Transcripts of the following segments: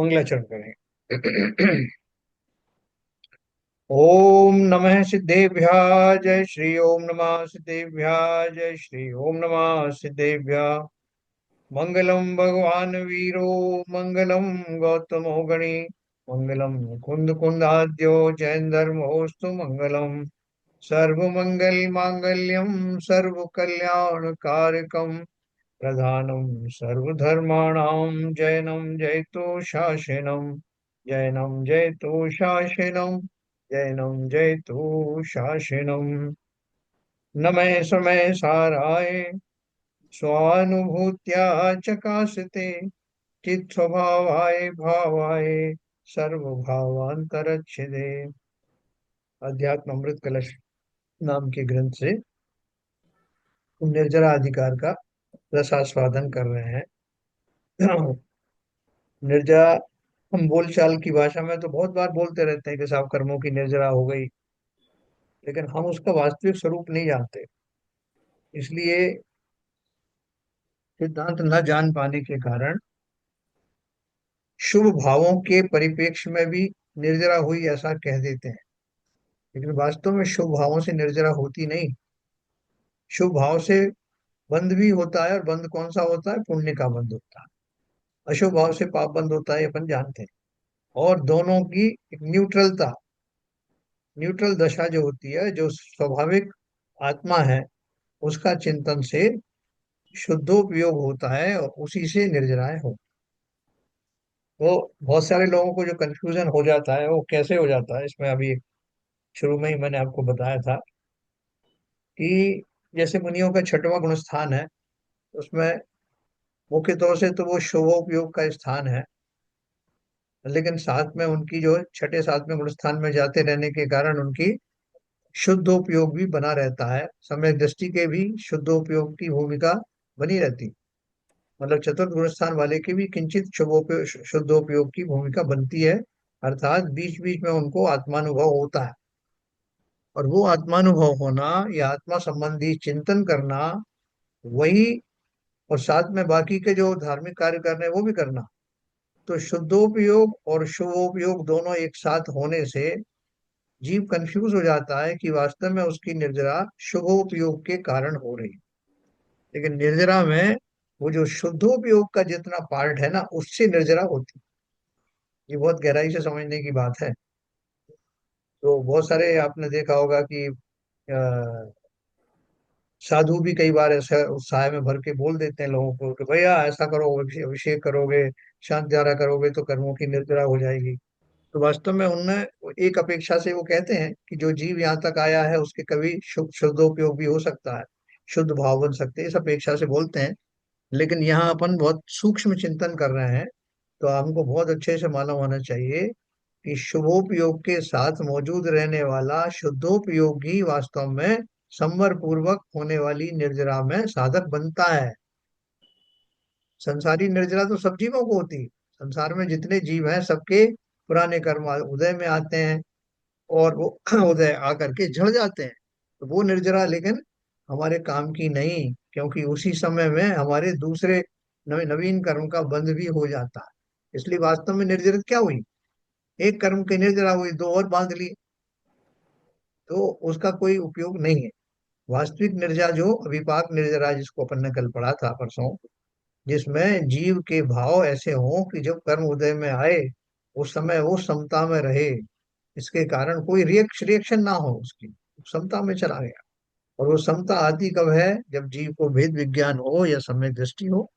मंगलाचरण करेंगे। ओम नमः सिद्धेभ्य जय श्री ओम नमः सिद्धेभ्य जय श्री ओम नमः सिद्धेभ्य। मंगलम भगवान वीरो मंगलम गौतमो गणी मंगलम कुंद कुंदाद्यो जैन धर्मोस्तु मंगलम। सर्वमंगल मांगल्यम सर्व कल्याण कारकम प्रधानम सर्वधर्माणां जैनम जयतो शासनम। जैनम जयतो शासनम। जैनम जयतो शासनम। नमः समय साराय स्वानुभूत्या चकाशते चित् स्वभावाय भावाय सर्वभावांतरच्छिदे। अध्यात्म अमृत कलश नाम के ग्रंथ से निर्जरा अधिकार का रसास्वादन कर रहे हैं। निर्जरा हम बोलचाल की भाषा में तो बहुत बार बोलते रहते हैं कि साहब कर्मों की निर्जरा हो गई, लेकिन हम उसका वास्तविक स्वरूप नहीं जानते। इसलिए सिद्धांत न जान पाने के कारण शुभ भावों के परिप्रेक्ष्य में भी निर्जरा हुई ऐसा कह देते हैं, लेकिन वास्तव में शुभ भावों से निर्जरा होती नहीं। शुभ भाव से बंध भी होता है, और बंध कौन सा होता है? पुण्य का बंध होता है। अशुभ भाव से पाप बंध होता है, ये अपन जानते हैं। और दोनों की एक न्यूट्रलता, न्यूट्रल दशा जो होती है, जो स्वाभाविक आत्मा है, उसका चिंतन से शुद्धोपयोग होता है और उसी से निर्जराएं हो। तो बहुत सारे लोगों को जो कंफ्यूजन हो जाता है, वो कैसे हो जाता है, इसमें अभी शुरू में ही मैंने आपको बताया था कि जैसे मुनियों का छठवां गुण स्थान है, उसमें मुख्य तौर से तो वो शुभोपयोग का स्थान है, लेकिन साथ में उनकी जो छठे सातवें गुण स्थान में जाते रहने के कारण उनकी शुद्धोपयोग भी बना रहता है। समय दृष्टि के भी शुद्धोपयोग की भूमिका बनी रहती, मतलब चतुर्थ गुण स्थान वाले की भी किंचित शुभोपयोग शुद्धोपयोग की भूमिका बनती है। अर्थात बीच बीच में उनको आत्मानुभव होता है, और वो आत्मानुभव होना या आत्मा संबंधी चिंतन करना, वही, और साथ में बाकी के जो धार्मिक कार्य करने हैं वो भी करना। तो शुद्धोपयोग और शुभोपयोग दोनों एक साथ होने से जीव कंफ्यूज हो जाता है कि वास्तव में उसकी निर्जरा शुभोपयोग के कारण हो रही है। लेकिन निर्जरा में वो जो शुद्धोपयोग का जितना पार्ट है ना, उससे निर्जरा होती है। ये बहुत गहराई से समझने की बात है। तो बहुत सारे आपने देखा होगा कि साधु भी कई बार ऐसा उत्साह में भर के बोल देते हैं लोगों को कि भैया ऐसा करो, अभिषेक करोगे, शांति धारा करोगे तो कर्मों की निर्जरा हो जाएगी। तो वास्तव में उनमें एक अपेक्षा से वो कहते हैं कि जो जीव यहाँ तक आया है उसके कभी शुद्धोपयोग भी हो सकता है, शुद्ध भाव बन सकते हैं, इस अपेक्षा से बोलते हैं। लेकिन यहाँ अपन बहुत सूक्ष्म चिंतन कर रहे हैं, तो हमको बहुत अच्छे से मालूम होना चाहिए कि शुभोपयोग के साथ मौजूद रहने वाला शुद्धोपयोग ही वास्तव में संवर पूर्वक होने वाली निर्जरा में साधक बनता है। संसारी निर्जरा तो सब जीवों को होती है। संसार में जितने जीव हैं सबके पुराने कर्म उदय में आते हैं, और वो उदय आकर के झड़ जाते हैं। तो वो निर्जरा लेकिन हमारे काम की नहीं, क्योंकि उसी समय में हमारे दूसरे नवीन कर्म का बंध भी हो जाता है। इसलिए वास्तव में निर्जरित क्या हुई? एक कर्म की निर्जरा हुई, दो और बांध लिए, तो उसका कोई उपयोग नहीं है। वास्तविक निर्जरा जो विपाक निर्जरा, जिसको अपन ने कल पढ़ा था परसों, जिसमें जीव के भाव ऐसे हों कि जब कर्म उदय में आए उस समय वो समता में रहे, इसके कारण कोई रिएक्शन ना हो, उसकी समता में चला गया। और वो समता आती कब है? जब जीव को भेद विज्ञान हो या सम्यक दृष्टि हो।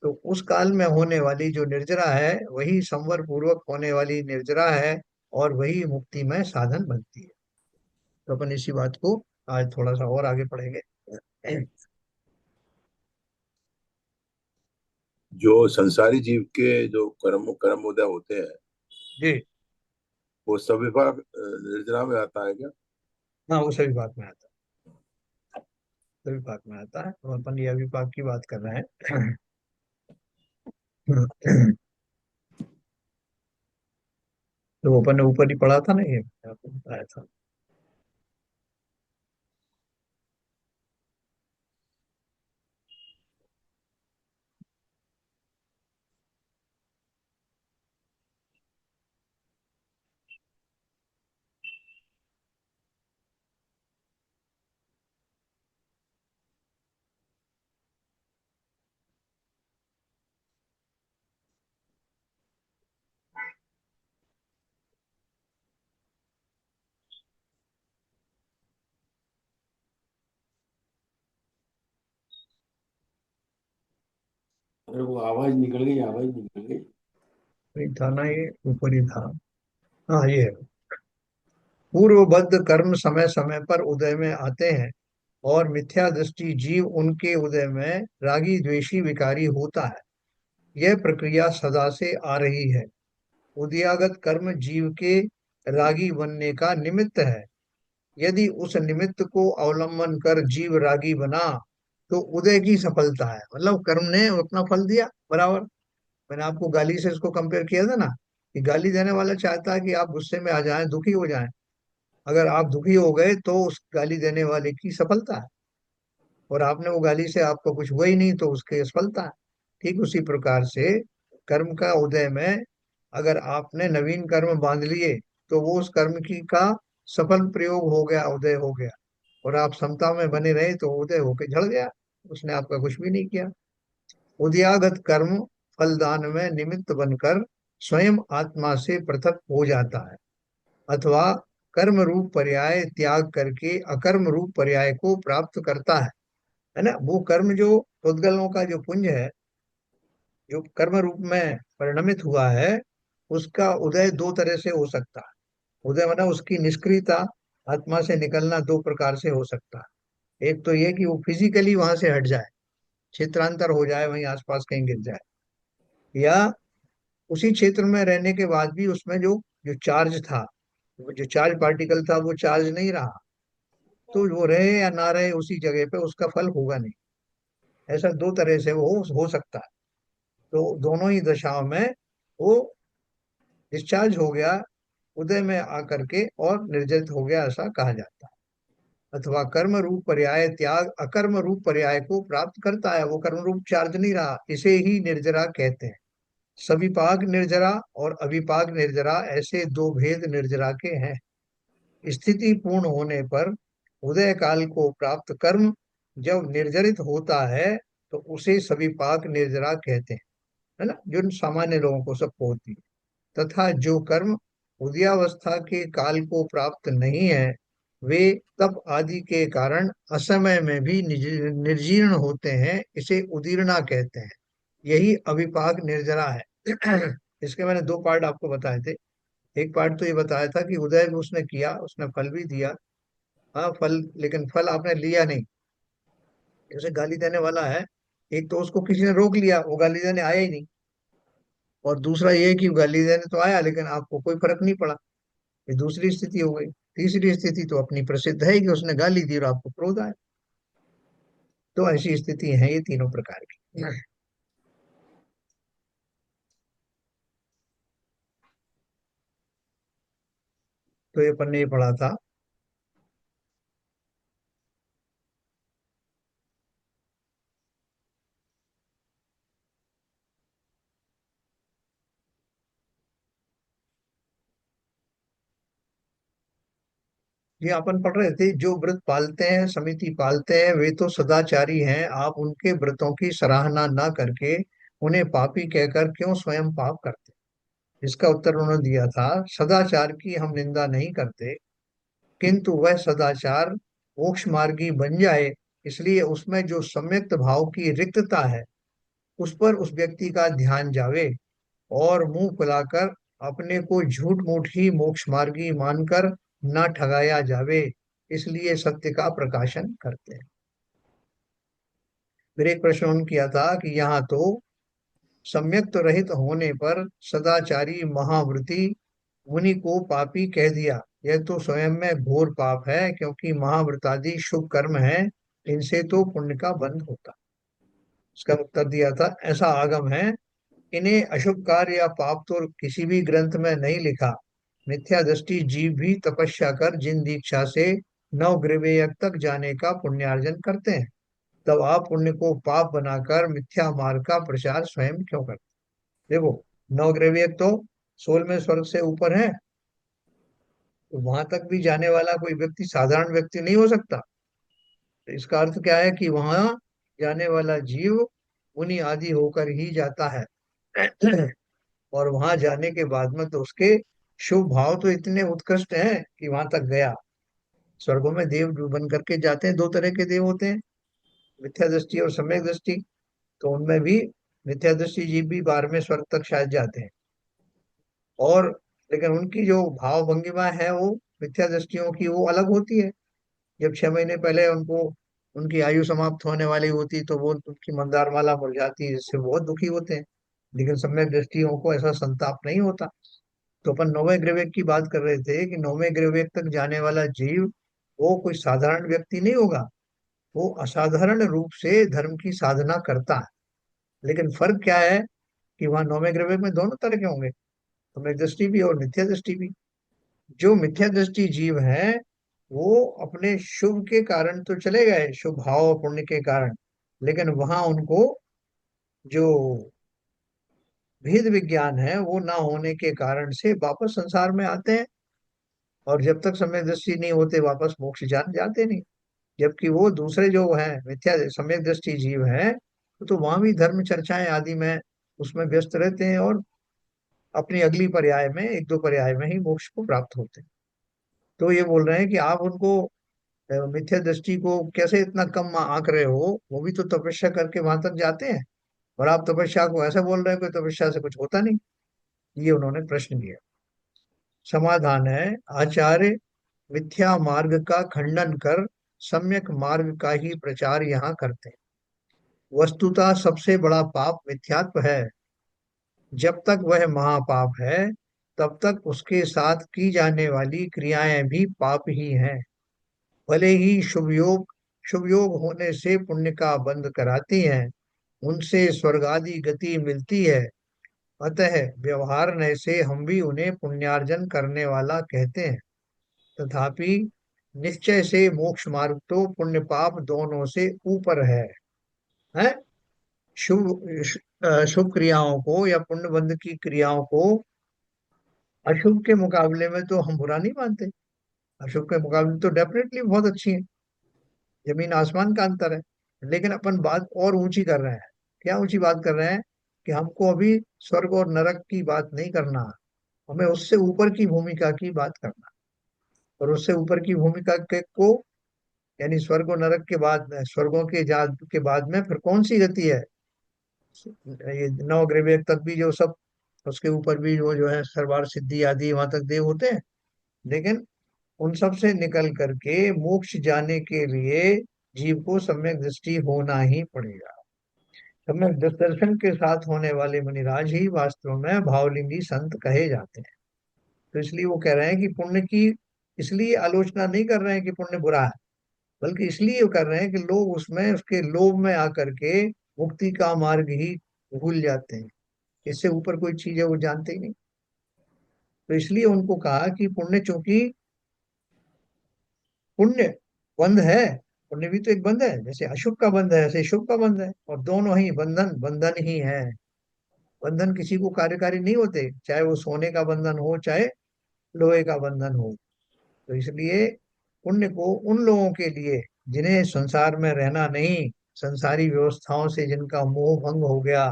तो उस काल में होने वाली जो निर्जरा है वही संवर पूर्वक होने वाली निर्जरा है, और वही मुक्ति में साधन बनती है। तो अपन इसी बात को आज थोड़ा सा और आगे पढ़ेंगे। जो संसारी जीव के जो कर्म उदय होते हैं, जी। वो सब विभाग निर्जरा में आता है क्या? हाँ, वो सभी बात में आता है, सभी बात में आता है। तो अपन ये विपाक की बात कर रहे हैं। तो अपन ने ऊपर ही पढ़ा था ना, ये आपको बताया था। अरे वो आवाज निकल गई, आवाज निकल गई। नहीं था ना, ये ऊपर ही था। हाँ, ये है। पूर्वबद्ध कर्म समय समय पर उदय में आते हैं, और मिथ्या दृष्टि जीव उनके उदय में रागी द्वेषी विकारी होता है। यह प्रक्रिया सदा से आ रही है। उदयागत कर्म जीव के रागी बनने का निमित्त है। यदि उस निमित्त को अवलंबन कर जीव रागी बना, तो उदय की सफलता है। मतलब कर्म ने अपना फल दिया बराबर। मैंने आपको गाली से इसको कंपेयर किया था ना, कि गाली देने वाला चाहता है कि आप गुस्से में आ जाएं, दुखी हो जाएं। अगर आप दुखी हो गए तो उस गाली देने वाले की सफलता है, और आपने वो गाली से आपको कुछ हुआ ही नहीं तो उसकी असफलता है। ठीक उसी प्रकार से कर्म का उदय में अगर आपने नवीन कर्म बांध लिए, तो वो उस कर्म की का सफल प्रयोग हो गया, उदय हो गया। और आप समता में बने रहे तो उदय होके झड़ गया, उसने आपका कुछ भी नहीं किया। उदयागत कर्म फलदान में निमित्त बनकर स्वयं आत्मा से पृथक हो जाता है, अथवा कर्म रूप पर्याय त्याग करके अकर्म रूप पर्याय को प्राप्त करता है ना। वो कर्म जो पुद्गलों का जो पुंज है, जो कर्म रूप में परिणमित हुआ है, उसका उदय दो तरह से हो सकता है। उदय माना उसकी निष्क्रियता, आत्मा से निकलना दो प्रकार से हो सकता है। एक तो ये कि वो फिजिकली वहां से हट जाए, क्षेत्रांतर हो जाए, वहीं आसपास कहीं गिर जाए, या उसी क्षेत्र में रहने के बाद भी उसमें जो जो चार्ज था, वो जो चार्ज पार्टिकल था, वो चार्ज नहीं रहा, तो वो रहे या ना रहे उसी जगह पे, उसका फल होगा नहीं। ऐसा दो तरह से वो हो सकता है। तो दोनों ही दशाओं में वो डिस्चार्ज हो गया, उदय में आकर के, और निर्जरित हो गया, ऐसा कहा जाता है। अथवा कर्म रूप पर्याय त्याग अकर्म रूप पर्याय को प्राप्त करता है, वो कर्म रूप चार्ज नहीं रहा, इसे ही निर्जरा कहते हैं। सविपाक निर्जरा और अविपाक निर्जरा, ऐसे दो भेद निर्जरा के हैं। स्थिति पूर्ण होने पर उदय काल को प्राप्त कर्म जब निर्जरित होता है, तो उसे सविपाक निर्जरा कहते हैं, है ना, जो सामान्य लोगों को सबको होती है। तथा जो कर्म उदयावस्था के काल को प्राप्त नहीं है, वे तप आदि के कारण असमय में भी निर्जीर्ण होते हैं, इसे उदीर्णा कहते हैं। यही अविपाक निर्जरा है। इसके मैंने दो पार्ट आपको बताए थे। एक पार्ट तो ये बताया था कि उदय भी उसने किया, उसने फल भी दिया। हाँ, फल, लेकिन फल आपने लिया नहीं। जैसे गाली देने वाला है, एक तो उसको किसी ने रोक लिया, वो गाली देने आया ही नहीं। और दूसरा ये कि गाली देने तो आया, लेकिन आपको कोई फर्क नहीं पड़ा। ये दूसरी स्थिति हो गई। तीसरी स्थिति तो अपनी प्रसिद्ध है कि उसने गाली दी और आपको क्रोध आया। तो ऐसी स्थिति है ये तीनों प्रकार की। तो ये अपन ने ये पढ़ा था। ये अपन पढ़ रहे थे, जो व्रत पालते हैं, समिति पालते हैं, वे तो सदाचारी हैं। आप उनके व्रतों की सराहना ना करके उन्हें पापी कहकर क्यों स्वयं पाप करते। इसका उत्तर उन्होंने दिया था, सदाचार की हम निंदा नहीं करते, किंतु वह सदाचार मोक्ष मार्गी बन जाए, इसलिए उसमें जो सम्यक्त भाव की रिक्तता है, उस पर उस व्यक्ति का ध्यान जावे, और मुंह फुलाकर अपने को झूठ मूठ ही मोक्ष मार्गी मानकर न ठगाया जावे, इसलिए सत्य का प्रकाशन करते हैं। फिर एक प्रश्न उन्होंने किया था कि यहाँ तो सम्यक्त रहित होने पर सदाचारी महाव्रती मुनि को पापी कह दिया। यह तो स्वयं में घोर पाप है, क्योंकि महाव्रतादि शुभ कर्म है, इनसे तो पुण्य का बंध होता। इसका उत्तर दिया था, ऐसा आगम है, इन्हें अशुभ कार्य या पाप तो किसी भी ग्रंथ में नहीं लिखा। मिथ्या दृष्टि जीव भी तपस्या कर जिन दीक्षा से नवग्रह तक जाने का पुण्यार्जन करते हैं, तब आप पुण्य को पाप बनाकर मिथ्या मार्ग का प्रचार स्वयं क्यों करते। देखो, नवग्रह तो 16वें स्वर्ग से ऊपर है, तो वहां तक भी जाने वाला कोई व्यक्ति साधारण व्यक्ति नहीं हो सकता। तो इसका अर्थ क्या है कि वहां जाने वाला जीव मुनि आदि होकर ही जाता है। और वहां जाने के बाद में तो उसके शुभ भाव तो इतने उत्कृष्ट हैं कि वहां तक गया। स्वर्गों में देव जो बन करके जाते हैं, दो तरह के देव होते हैं, मिथ्या दृष्टि और सम्यक दृष्टि। तो उनमें भी मिथ्या दृष्टि जीव भी 12वें स्वर्ग तक शायद जाते हैं। और लेकिन उनकी जो भाव भंगिमा है वो मिथ्या दृष्टियों की वो अलग होती है। जब 6 महीने पहले उनको उनकी आयु समाप्त होने वाली होती तो वो उनकी मंदार माला मुरझाती, जिससे बहुत दुखी होते हैं। लेकिन सम्यक दृष्टियों को ऐसा संताप नहीं होता। तो अपन 9वें ग्रह की बात कर रहे थे कि 9वें ग्रह तक जाने वाला जीव वो कोई साधारण व्यक्ति नहीं होगा। वो असाधारण रूप से धर्म की साधना करता है। लेकिन फर्क क्या है कि वहां 9वें ग्रह में दोनों तरह के होंगे, सम्यक दृष्टि भी और मिथ्या दृष्टि भी। जो मिथ्या दृष्टि जीव हैं वो अपने शुभ के कारण तो चले गए, शुभ भाव और पुण्य के कारण, लेकिन वहां उनको जो भेद विज्ञान है वो ना होने के कारण से वापस संसार में आते हैं। और जब तक सम्यक दृष्टि नहीं होते वापस मोक्ष जान जाते नहीं। जबकि वो दूसरे जो हैं मिथ्या सम्यक दृष्टि जीव हैं तो वहां भी धर्म चर्चाएं आदि में उसमें व्यस्त रहते हैं और अपनी अगली पर्याय में, एक दो पर्याय में ही मोक्ष को प्राप्त होते हैं। तो ये बोल रहे हैं कि आप उनको मिथ्या दृष्टि को कैसे इतना कम आंक रहे हो, वो भी तो तपस्या करके वहां तक जाते हैं। और आप तपस्या को ऐसे बोल रहे हैं कि तपस्या से कुछ होता नहीं। ये उन्होंने प्रश्न किया। समाधान है, आचार्य मिथ्या मार्ग का खंडन कर सम्यक मार्ग का ही प्रचार यहाँ करते हैं। वस्तुतः सबसे बड़ा पाप मिथ्यात्व है। जब तक वह महापाप है तब तक उसके साथ की जाने वाली क्रियाएं भी पाप ही हैं। भले ही शुभ योग होने से पुण्य का बंध कराती हैं, उनसे स्वर्ग आदि गति मिलती है। अतः व्यवहार से हम भी उन्हें पुण्यार्जन करने वाला कहते हैं। तथापि निश्चय से मोक्ष मार्ग तो पुण्य पाप दोनों से ऊपर है। शुभ क्रियाओं को या पुण्य बंध की क्रियाओं को अशुभ के मुकाबले में तो हम बुरा नहीं मानते। अशुभ के मुकाबले तो डेफिनेटली बहुत अच्छी है। जमीन आसमान का अंतर है। लेकिन अपन बात और ऊंची कर रहे हैं। क्या ऊंची बात कर रहे हैं कि हमको अभी स्वर्ग और नरक की बात नहीं करना, हमें उससे ऊपर की भूमिका की बात करना। और उससे ऊपर की भूमिका के को यानी स्वर्ग और नरक के बाद में, स्वर्गों के जात के बाद में फिर कौन सी गति है। ये 9 ग्रह तक भी जो सब, उसके ऊपर भी वो जो है सर्वार सिद्धि आदि वहां तक देव होते हैं। लेकिन उन सब से निकल करके मोक्ष जाने के लिए जीव को सम्यक दृष्टि होना ही पड़ेगा। सम्यक दर्शन के साथ होने वाले मुनिराज ही वास्तव में भावलिंगी संत कहे जाते हैं। तो इसलिए वो कह रहे हैं कि पुण्य की इसलिए आलोचना नहीं कर रहे हैं कि पुण्य बुरा है, बल्कि इसलिए वो कर रहे हैं कि लोग उसमें उसके लोभ में आकर के मुक्ति का मार्ग ही भूल जाते हैं। इससे ऊपर कोई चीज है वो जानते ही नहीं। तो इसलिए उनको कहा कि पुण्य, चूंकि पुण्य बंध है, पुण्य भी तो एक बंध है, जैसे अशुभ का बंध है ऐसे शुभ का बंध है, और दोनों ही बंधन बंधन ही है। बंधन किसी को कार्यकारी नहीं होते, चाहे वो सोने का बंधन हो चाहे लोहे का बंधन हो। तो इसलिए पुण्य को उन लोगों के लिए जिन्हें संसार में रहना नहीं, संसारी व्यवस्थाओं से जिनका मोह भंग हो गया,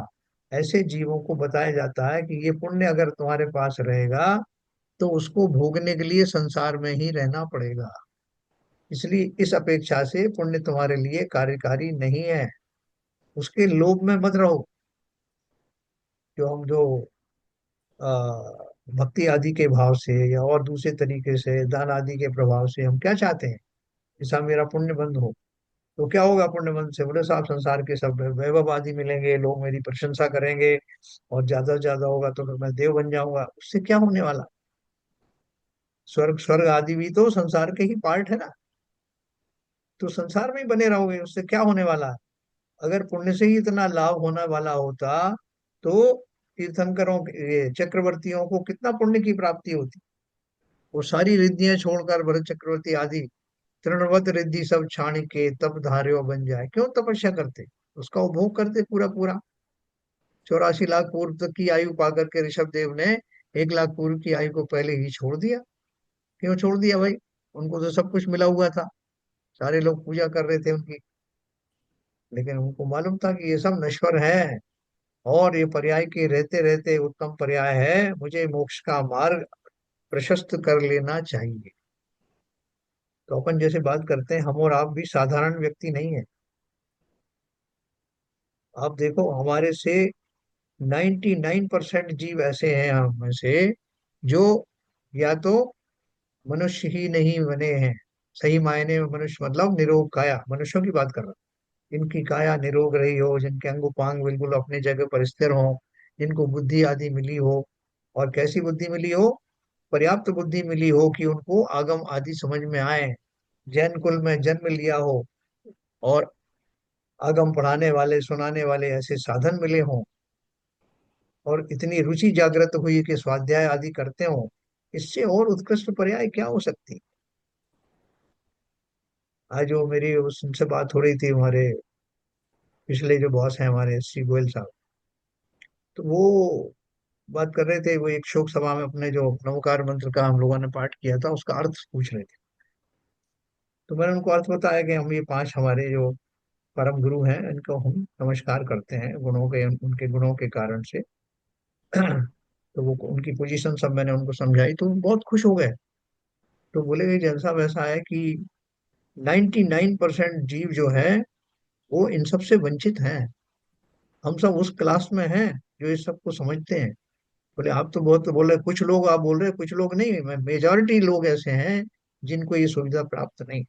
ऐसे जीवों को बताया जाता है कि ये पुण्य अगर तुम्हारे पास रहेगा तो उसको भोगने के लिए संसार में ही रहना पड़ेगा। इसलिए इस अपेक्षा से पुण्य तुम्हारे लिए कार्यकारी नहीं है। उसके लोभ में मत रहो। जो आ, भक्ति आदि के भाव से या और दूसरे तरीके से दान आदि के प्रभाव से हम क्या चाहते हैं, जैसा मेरा पुण्य बंद हो। तो क्या होगा पुण्य बंद से, बोले साहब संसार के सब वैभव आदि मिलेंगे, लोग मेरी प्रशंसा करेंगे, और ज्यादा से ज्यादा होगा तो फिर मैं देव बन जाऊंगा। उससे क्या होने वाला। स्वर्ग स्वर्ग आदि भी तो संसार के ही पार्ट है ना। तो संसार में ही बने रहोगे, उससे क्या होने वाला है। अगर पुण्य से ही इतना लाभ होने वाला होता तो तीर्थंकरों ये चक्रवर्तियों को कितना पुण्य की प्राप्ति होती। वो सारी रिद्धियां छोड़कर भरत चक्रवर्ती आदि तृणवत रिद्धि सब छाण के तप धार्यो बन जाए, क्यों तपस्या करते, उसका उपभोग करते पूरा पूरा। 84 लाख पूर्व तक की आयु पा करके ऋषभ देव ने 1 लाख पूर्व की आयु को पहले ही छोड़ दिया। क्यों छोड़ दिया भाई, उनको तो सब कुछ मिला हुआ था, सारे लोग पूजा कर रहे थे उनकी। लेकिन उनको मालूम था कि ये सब नश्वर है, और ये पर्याय के रहते रहते उत्तम पर्याय है, मुझे मोक्ष का मार्ग प्रशस्त कर लेना चाहिए। तो अपन जैसे बात करते हैं, हम और आप भी साधारण व्यक्ति नहीं है। आप देखो हमारे से 99% जीव ऐसे हैं हम में से जो या तो मनुष्य ही नहीं बने हैं। सही मायने में मनुष्य मतलब निरोग काया, मनुष्यों की बात कर रहा हूं। इनकी काया निरोग रही हो, जिनके अंग उपांग बिल्कुल अपने जगह पर स्थिर हो, जिनको बुद्धि आदि मिली हो। और कैसी बुद्धि मिली हो? पर्याप्त बुद्धि मिली हो कि उनको आगम आदि समझ में आए, जैन कुल में जन्म लिया हो, और आगम पढ़ाने वाले सुनाने वाले ऐसे साधन मिले हों, और इतनी रुचि जागृत हुई कि स्वाध्याय आदि करते हो। इससे और उत्कृष्ट पर्याय क्या हो सकती? आज जो मेरी उनसे बात हो रही थी, हमारे पिछले जो बॉस हैं हमारे श्री गोयल साहब, तो वो बात कर रहे थे। वो एक शोक सभा में अपने जो नवकार मंत्र का हम लोगों ने पाठ किया था उसका अर्थ पूछ रहे थे। तो मैंने उनको अर्थ बताया कि हम ये पांच हमारे जो परम गुरु हैं इनको हम नमस्कार करते हैं गुणों के, उनके गुणों के कारण से। तो वो उनकी पोजीशन सब मैंने उनको समझाई तो वो बहुत खुश हो गए। तो बोले कि जैसा वैसा है कि 99% जीव जो है वो इन सब से वंचित हैं। हम सब उस क्लास में हैं जो इस सबको समझते हैं। बोले आप तो बहुत बोल रहे, कुछ लोग आप बोल रहे, कुछ लोग नहीं, मेजॉरिटी लोग ऐसे हैं जिनको ये सुविधा प्राप्त नहीं।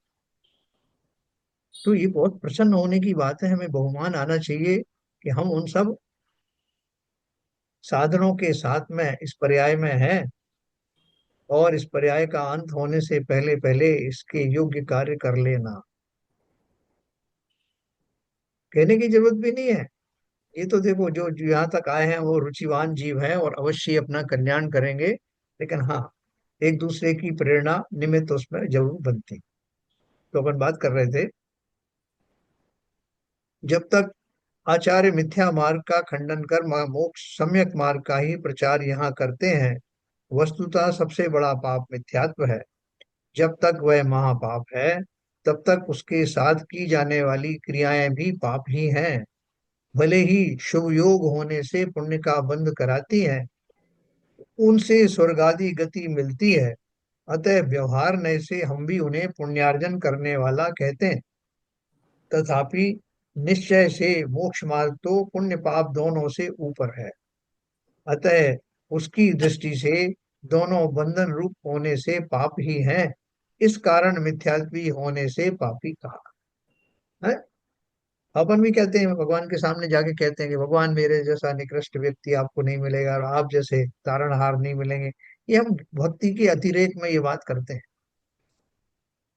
तो ये बहुत प्रसन्न होने की बात है, हमें बहुमान आना चाहिए कि हम उन सब साधनों के साथ में इस पर्याय में हैं, और इस पर्याय का अंत होने से पहले पहले इसके योग्य कार्य कर लेना। कहने की जरूरत भी नहीं है। ये तो देखो जो जो यहाँ तक आए हैं वो रुचिवान जीव हैं और अवश्य अपना कल्याण करेंगे। लेकिन हाँ, एक दूसरे की प्रेरणा निमित्त उसमें जरूर बनती। तो अपन बात कर रहे थे, जब तक आचार्य मिथ्या मार्ग का खंडन कर मोक्ष सम्यक मार्ग का ही प्रचार यहाँ करते हैं, वस्तुतः सबसे बड़ा पाप मिथ्यात्व है। जब तक वह महापाप है तब तक उसके साथ की जाने वाली क्रियाएं भी पाप ही हैं। भले ही शुभ योग होने से पुण्य का बंध कराती हैं, उनसे स्वर्गादि गति मिलती है। अतः व्यवहार नय से हम भी उन्हें पुण्यार्जन करने वाला कहते हैं। तथापि निश्चय से मोक्ष मार्ग तो पुण्य पाप दोनों से ऊपर है। अतः उसकी दृष्टि से दोनों बंधन रूप होने से पाप ही हैं। इस कारण मिथ्यात्वी होने से पापी कहा है। अपन भी कहते हैं, भगवान के सामने जाके कहते हैं कि भगवान मेरे जैसा निकृष्ट व्यक्ति आपको नहीं मिलेगा और आप जैसे तारणहार नहीं मिलेंगे। ये हम भक्ति के अतिरेक में ये बात करते हैं।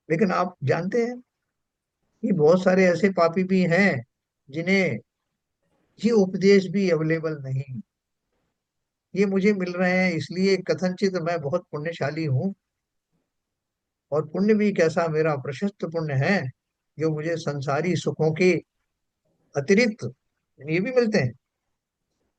लेकिन आप जानते हैं कि बहुत सारे ऐसे पापी भी हैं जिन्हें ये उपदेश भी अवेलेबल नहीं। ये मुझे मिल रहे हैं इसलिए कथनचित मैं बहुत पुण्यशाली हूँ, और पुण्य भी कैसा मेरा प्रशस्त पुण्य है जो मुझे संसारी सुखों के अतिरिक्त ये भी मिलते हैं।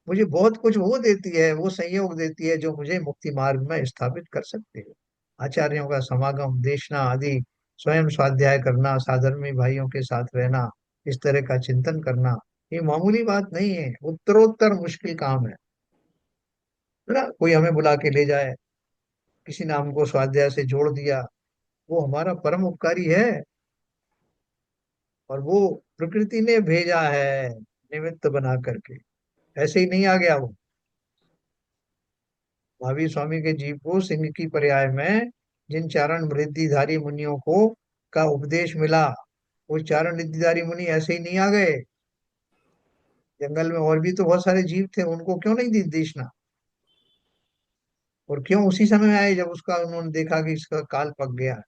मुझे बहुत कुछ वो देती है, वो संयोग देती है जो मुझे मुक्ति मार्ग में स्थापित कर सकते हैं। आचार्यों का समागम, देशना आदि, स्वयं स्वाध्याय करना, साधर्मी भाइयों के साथ रहना, इस तरह का चिंतन करना, ये मामूली बात नहीं है, उत्तरोत्तर मुश्किल काम है ना। कोई हमें बुला के ले जाए, किसी ने हमको स्वाध्याय से जोड़ दिया, वो हमारा परम उपकारी है। और वो प्रकृति ने भेजा है निमित्त बना करके, ऐसे ही नहीं आ गया वो। महावीर स्वामी के जीव को सिंह की पर्याय में जिन चारण वृद्धिधारी मुनियों को का उपदेश मिला, वो चारण वृद्धिधारी मुनि ऐसे ही नहीं आ गए। जंगल में और भी तो बहुत सारे जीव थे, उनको क्यों नहीं दी देशना? और क्यों उसी समय आए जब उसका उन्होंने देखा कि इसका काल पक गया?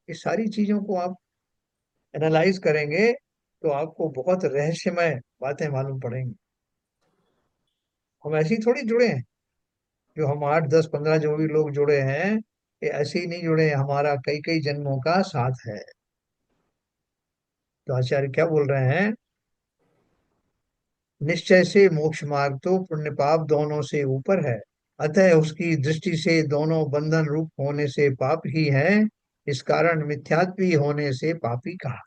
इस सारी चीजों को आप एनालाइज करेंगे तो आपको बहुत रहस्यमय बातें मालूम पड़ेंगी। हम ऐसे ही थोड़ी जुड़े हैं, जो हम 8 10 15 जो भी लोग जुड़े हैं, ये ऐसे ही नहीं जुड़े हैं, हमारा कई कई जन्मों का साथ है। तो आचार्य क्या बोल रहे हैं? निश्चय से मोक्ष मार्ग तो पुण्य पाप दोनों से ऊपर है। अतः उसकी दृष्टि से दोनों बंधन रूप होने से पाप ही है। इस कारण मिथ्यात्वी होने से पापी कहा।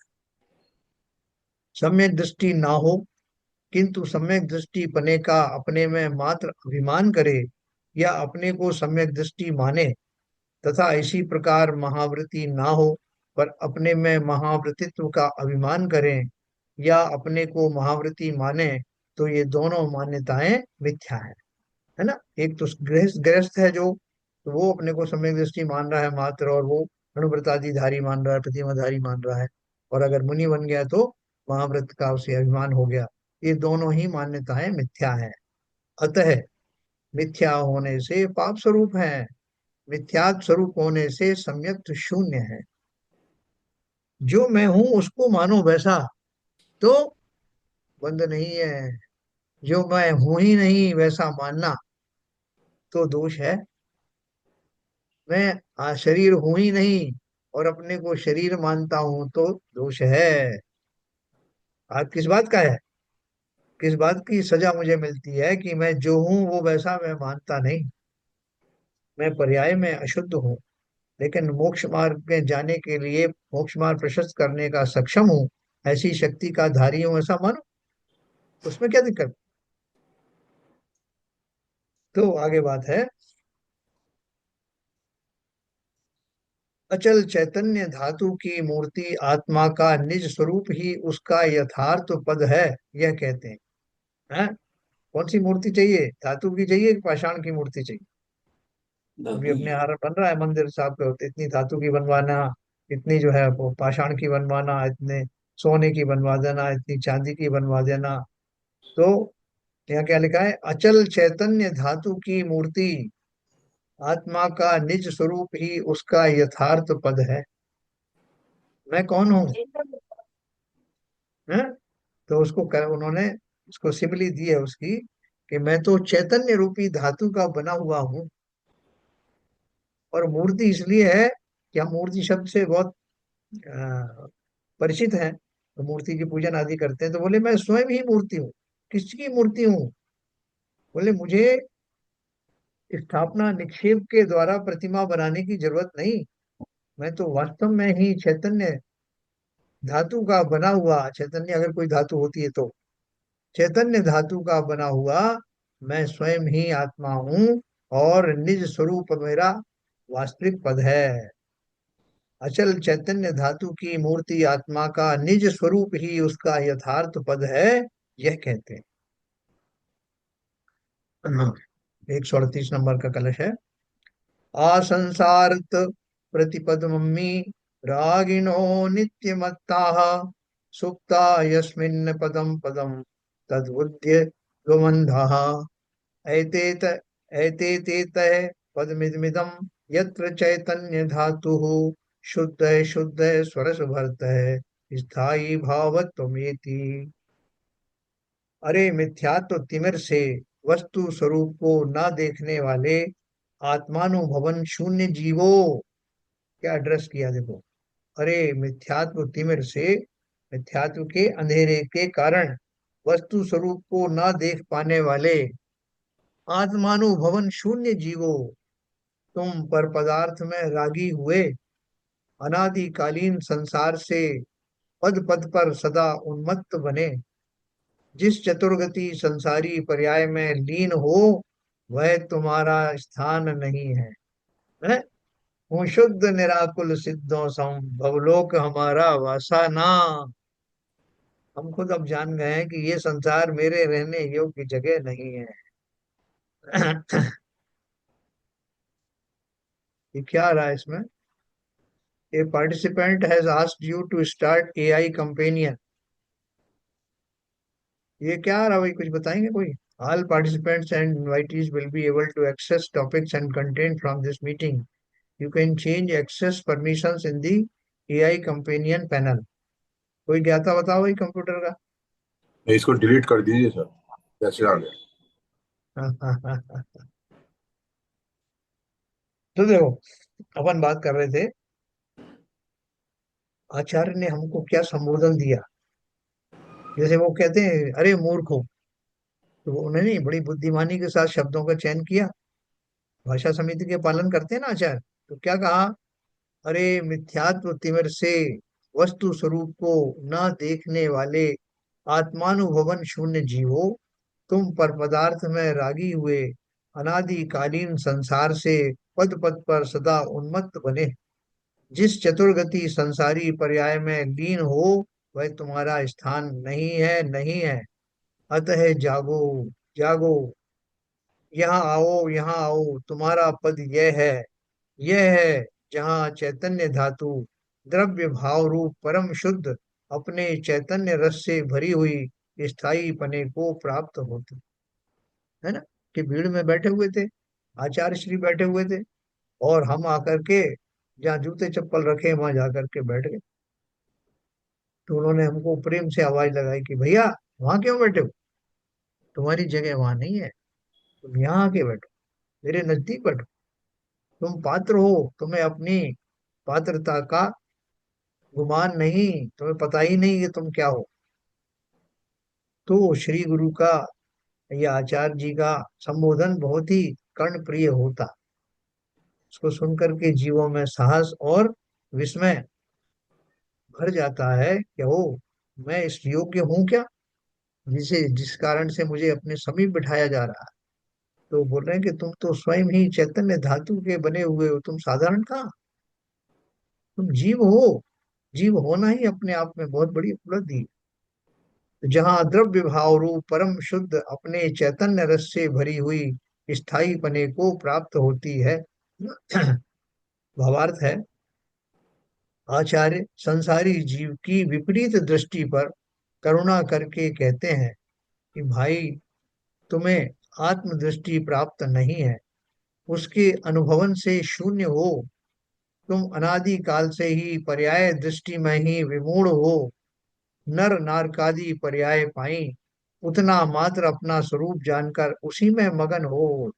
सम्यक दृष्टि ना हो, किंतु सम्यक दृष्टि पने का अपने में मात्र अभिमान करे, या अपने को सम्यक दृष्टि माने, तथा इसी प्रकार महावृत्ति ना हो पर अपने में महावृत्तित्व का अभिमान करें, या अपने को महावृत्ति माने, तो ये दोनों मान्यताएं मिथ्या है ना। एक तो गृहस्थ गृहस्थ है जो, तो वो अपने को सम्यक दृष्टि मान रहा है मात्र, और वो अणुव्रतादिधारी मान रहा है, प्रतिमाधारी मान रहा है। और अगर मुनि बन गया तो महाव्रत का उसे अभिमान हो गया। ये दोनों ही मान्यताएं मिथ्या हैं। अतः मिथ्या होने से पाप स्वरूप है, मिथ्यात्व स्वरूप होने से सम्यक शून्य है। जो मैं हूं उसको मानो वैसा तो बंद नहीं है, जो मैं हूं ही नहीं वैसा मानना तो दोष है। मैं शरीर हूं ही नहीं और अपने को शरीर मानता हूं तो दोष है। आज किस बात का है, किस बात की सजा मुझे मिलती है कि मैं जो हूं वो वैसा मैं मानता नहीं। मैं पर्याय में अशुद्ध हूँ, लेकिन मोक्ष मार्ग में जाने के लिए, मोक्ष मार्ग प्रशस्त करने का सक्षम हूँ, ऐसी शक्ति का धारी हूं ऐसा मानो, उसमें क्या दिक्कत। तो आगे बात है, अचल चैतन्य धातु की मूर्ति आत्मा का निज स्वरूप ही उसका यथार्थ पद है, यह कहते हैं। कौन सी मूर्ति चाहिए, धातु की चाहिए कि पाषाण की मूर्ति चाहिए। अभी धातु अपने की। यहाँ बन रहा है मंदिर साहब का, तो इतनी धातु की बनवाना, इतनी जो है वो पाषाण की बनवाना, इतने सोने की बनवा देना, इतनी चांदी की बनवा देना। तो यहाँ क्या लिखा है, अचल चैतन्य धातु की मूर्ति आत्मा का निज स्वरूप ही उसका यथार्थ पद है। मैं कौन हूँ है? तो उसको उन्होंने उसको सिमिली दी है उसकी, कि मैं तो चैतन्य रूपी धातु का बना हुआ हूँ। और मूर्ति इसलिए है कि हम मूर्ति शब्द से बहुत अ, परिचित हैं, तो मूर्ति की पूजन आदि करते हैं। तो बोले मैं स्वयं ही मूर्ति हूँ। किसकी मूर्ति हूँ, बोले मुझे स्थापना निक्षेप के द्वारा प्रतिमा बनाने की जरूरत नहीं। मैं तो वास्तव में ही चैतन्य धातु का बना हुआ, चैतन्य अगर कोई धातु होती है तो चैतन्य धातु का बना हुआ मैं स्वयं ही आत्मा हूँ, और निज स्वरूप मेरा वास्तविक पद है। अचल चैतन्य धातु की मूर्ति आत्मा का निज स्वरूप ही उसका यथार्थ पद है, यह कहते हैं। 138 नंबर का कलश है। आसंसारत प्रतिपदमम्मि रागिणो नित्यमत्ताः सुप्ता यस्मिन् पदं पदं तद्बुद्ध्य गोमन्धाः एतेत एतेतेतः पदमिदमिदं यत्र चैतन्य धातुः शुद्ध शुद्ध स्वरस भरत स्थायी भावत्वमेति। अरे मिथ्यात्व तिमिर से वस्तु स्वरूप को न देखने वाले आत्मानुभवन शून्य जीवो, क्या एड्रेस किया देखो। अरे मिथ्यात्व तिमिर से, मिथ्यात्व के अंधेरे के कारण वस्तु स्वरूप को न देख पाने वाले आत्मानुभवन शून्य जीवो, तुम पर पदार्थ में रागी हुए अनादिकालीन संसार से पद पद पर सदा उन्मत्त बने, जिस चतुर्गति संसारी पर्याय में लीन हो वह तुम्हारा स्थान नहीं है? हूँ शुद्ध निराकुल सिद्धों सम भवलोक हमारा वासा ना। हम खुद अब जान गए हैं कि ये संसार मेरे रहने योग्य जगह नहीं है। ये क्या आ रहा है इसमें, a participant has asked you to start AI companion. ये क्या आ रहा है भाई, कुछ बताएंगे कोई। All participants and invitees will be able to access topics and content from this meeting. You can change access permissions in the AI companion panel. कोई ज्ञाता बताओ भाई कंप्यूटर का। इसको डिलीट कर दीजिए सर, कैसे आ गया। तो देखो, अपन बात कर रहे थे, आचार्य ने हमको क्या संबोधन दिया। जैसे वो कहते हैं अरे मूर्ख हो, तो वो उन्होंने बड़ी बुद्धिमानी के साथ शब्दों का चयन किया। भाषा समिति के पालन करते हैं ना आचार्य। तो क्या कहा, अरे मिथ्यात्व तिमिर से वस्तु स्वरूप को न देखने वाले आत्मानुभवन शून्य जीवो, तुम पर पदार्थ में रागी हुए अनादिकालीन संसार से पद पद पर सदा उन्मत्त बने, जिस चतुर्गति संसारी पर्याय में लीन हो वह तुम्हारा स्थान नहीं है, नहीं है। अतः जागो, जागो, यहाँ आओ, तुम्हारा पद यह है जहाँ चैतन्य धातु द्रव्य भाव रूप परम शुद्ध अपने चैतन्य रस से भरी हुई स्थायी पने को प्राप्त होती है ना। कि भीड़ में बैठे हुए थे, आचार्य श्री बैठे हुए थे, और हम आकर के जहाँ जूते चप्पल रखे वहां जाकर के बैठ गए। तो उन्होंने हमको प्रेम से आवाज लगाई कि भैया वहां क्यों बैठे हो, तुम्हारी जगह वहां नहीं है, तुम यहाँ आके बैठो, मेरे नजदीक बैठो, तुम पात्र हो, तुम्हें अपनी पात्रता का गुमान नहीं, तुम्हें पता ही नहीं कि तुम क्या हो। तो श्री गुरु का या आचार्य जी का संबोधन बहुत ही कर्ण प्रिय होता। उसको सुनकर के जीवों में साहस और विस्मय भर जाता है कि ओ, मैं इस योग्य हूं क्या, जिस कारण से मुझे अपने समीप बिठाया जा रहा है। तो बोल रहे हैं कि तुम तो स्वयं ही चैतन्य धातु के बने हुए हो, तुम साधारण कहाँ, तुम जीव हो। जीव होना ही अपने आप में बहुत बड़ी उपलब्धि है। जहाँ द्रव्य भाव रूप परम शुद्ध अपने चैतन्य रस से भरी हुई स्थायी पने को प्राप्त होती है। भावार्थ है, आचार्य संसारी जीव की विपरीत दृष्टि पर करुणा करके कहते हैं कि भाई, तुम्हें आत्मदृष्टि प्राप्त नहीं है, उसके अनुभवन से शून्य हो, तुम अनादि काल से ही पर्याय दृष्टि में ही विमूढ़ हो, नर नारकादि पर्याय पाई, उतना मात्र अपना स्वरूप जानकर उसी में मगन हो,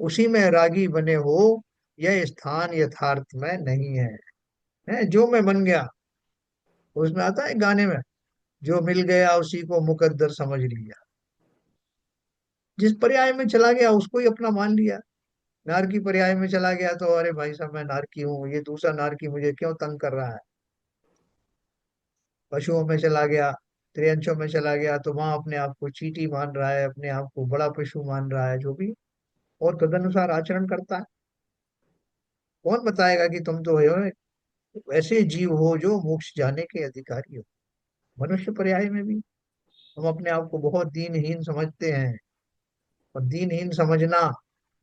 उसी में रागी बने हो, यह स्थान यथार्थ में नहीं है जो मैं बन गया। उसमें आता है गाने में, जो मिल गया उसी को मुकद्दर समझ लिया। जिस पर्याय में चला गया उसको ही अपना मान लिया। नार की पर्याय में चला गया तो अरे भाई साहब मैं नार की हूँ, ये दूसरा नार की मुझे क्यों तंग कर रहा है। पशुओं में चला गया, त्रियंशों में चला गया, तो वहां अपने आप को चींटी मान रहा है, अपने आप को बड़ा पशु मान रहा है, जो भी, और तदनुसार आचरण करता है। कौन बताएगा कि तुम तो हो ऐसे जीव हो जो मोक्ष जाने के अधिकारी हो। मनुष्य पर्याय में भी हम अपने आप को बहुत दीनहीन समझते हैं, और दीनहीन समझना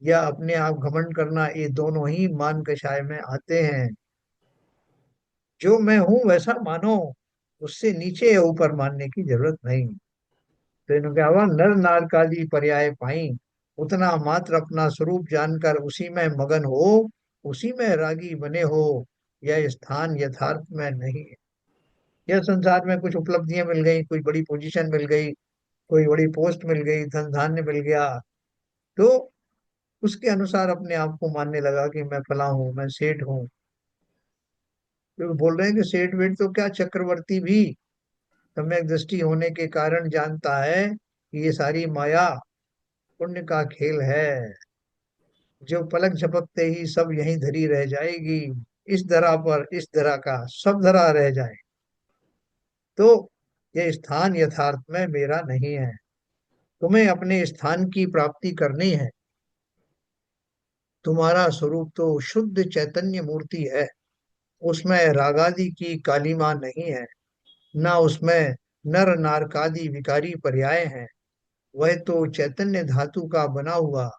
या अपने आप घमंड करना, ये दोनों ही मान कषाय में आते हैं। जो मैं हूं वैसा मानो, उससे नीचे या ऊपर मानने की जरूरत नहीं। तो इन्होंने क्या हुआ, नर नारकादि पर्याय पाई, उतना मात्र अपना स्वरूप जानकर उसी में मगन हो, उसी में रागी बने हो, यह स्थान यथार्थ में नहीं है। यह संसार में कुछ उपलब्धियां मिल गई, कोई बड़ी पोजीशन मिल गई, कोई बड़ी पोस्ट मिल गई, धन धान्य मिल गया, तो उसके अनुसार अपने आप को मानने लगा कि मैं फला हूँ, मैं सेठ हूँ। तो बोल रहे हैं कि सेठ वेठ तो क्या, चक्रवर्ती भी सम्यक दृष्टि होने के कारण जानता है कि ये सारी माया पुण्य का खेल है, जो पलक झपकते ही सब यहीं धरी रह जाएगी। इस धरा पर इस धरा का सब धरा रह जाए, तो ये स्थान यथार्थ में मेरा नहीं है। तुम्हें अपने स्थान की प्राप्ति करनी है। तुम्हारा स्वरूप तो शुद्ध चैतन्य मूर्ति है, उसमें रागादि की कालीमा नहीं है, ना उसमें नर नारकादि विकारी पर्याय हैं। वह तो चैतन्य धातु का बना हुआ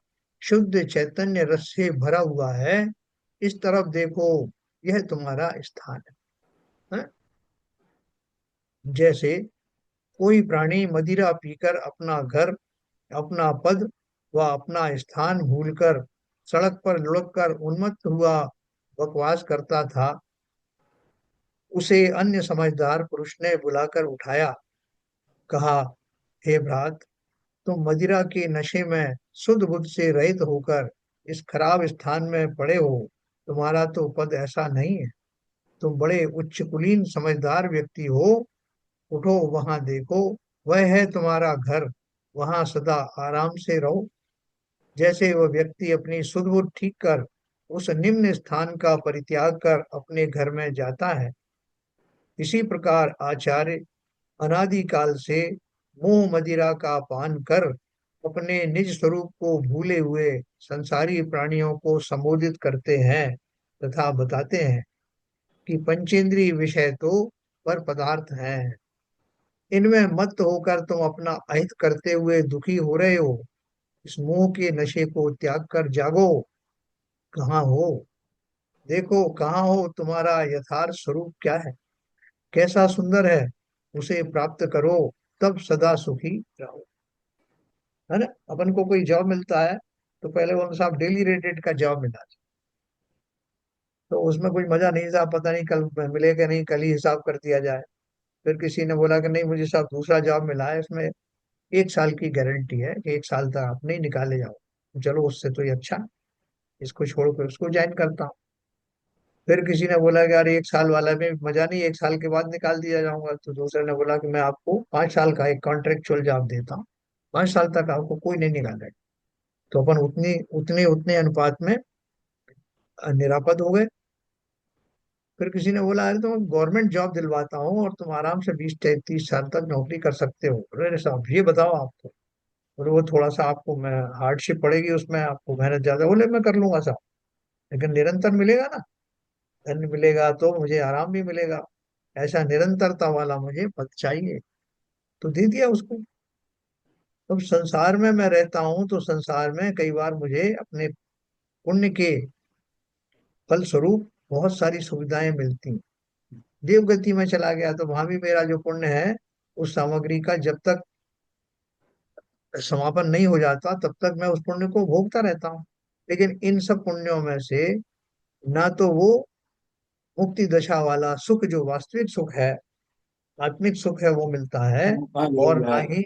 शुद्ध चैतन्य रस से भरा हुआ है। इस तरफ देखो, यह तुम्हारा स्थान है। जैसे कोई प्राणी मदिरा पीकर अपना घर, अपना पद व अपना स्थान भूलकर सड़क पर लुढ़क कर उन्मत्त हुआ बकवास करता था, उसे अन्य समझदार पुरुष ने बुलाकर उठाया, कहा, हे भ्रात, तुम मदिरा के नशे में सुध बुध से रहित होकर इस खराब स्थान में पड़े हो। तुम्हारा तो पद ऐसा नहीं है, तुम बड़े उच्च कुलीन समझदार व्यक्ति हो। उठो, वहां देखो, वह है तुम्हारा घर, वहां सदा आराम से रहो। जैसे वह व्यक्ति अपनी सुध बुध ठीक कर उस निम्न स्थान का परित्याग कर अपने घर में जाता है, इसी प्रकार आचार्य अनादिकाल से मोह मदिरा का पान कर अपने निज स्वरूप को भूले हुए संसारी प्राणियों को संबोधित करते हैं तथा बताते हैं कि पंचेंद्रिय विषय तो पर पदार्थ हैं। इनमें मत होकर तुम अपना अहित करते हुए दुखी हो रहे हो। इस मोह के नशे को त्याग कर जागो। कहाँ हो? देखो कहाँ हो, तुम्हारा यथार्थ स्वरूप क्या है, कैसा सुंदर है, उसे प्राप्त करो, तब सदा सुखी रहो। है ना? अपन को कोई जॉब मिलता है तो पहले वो साहब डेली रेटेड का जॉब मिला, तो उसमें कुछ मजा नहीं था, पता नहीं कल मिलेगा नहीं, कल ही हिसाब कर दिया जाए। फिर किसी ने बोला कि नहीं मुझे साहब दूसरा जॉब मिला है, इसमें 1 साल की गारंटी है कि 1 साल तक आप नहीं निकाले जाओ। चलो उससे तो ये अच्छा है, इसको छोड़ कर उसको ज्वाइन करता हूँ। फिर किसी ने बोला कि यार 1 साल वाला में मजा नहीं, 1 साल के बाद निकाल दिया जाऊंगा। तो दूसरे ने बोला कि मैं आपको 5 साल का एक कॉन्ट्रेक्चुअल जॉब देता हूँ, 5 साल तक आपको कोई नहीं निकालेगा। तो अपन उतनी उतने उतने अनुपात में निरापद हो गए। फिर किसी ने बोला अरे तो गवर्नमेंट जॉब दिलवाता हूँ और तुम आराम से 20 30 साल तक नौकरी कर सकते हो। अरे साहब ये बताओ आपको, बोले वो थोड़ा सा आपको मैं हार्डशिप पड़ेगी, उसमें आपको मेहनत ज्यादा। बोले मैं कर लूंगा साहब, लेकिन निरंतर मिलेगा ना, धन मिलेगा तो मुझे आराम भी मिलेगा। ऐसा निरंतरता वाला मुझे पद चाहिए। तो दे दिया उसको। अब संसार में मैं रहता हूँ तो संसार में कई बार मुझे अपने पुण्य के फल स्वरूप बहुत सारी सुविधाएं मिलती। देवगति में चला गया तो वहां भी मेरा जो पुण्य है, उस सामग्री का जब तक समापन नहीं हो जाता तब तक मैं उस पुण्य को भोगता रहता हूँ। लेकिन इन सब पुण्यों में से ना तो वो मुक्ति दशा वाला सुख जो वास्तविक सुख है, आत्मिक सुख है, वो मिलता है। वो कहाँ और मिलेगा? ना ही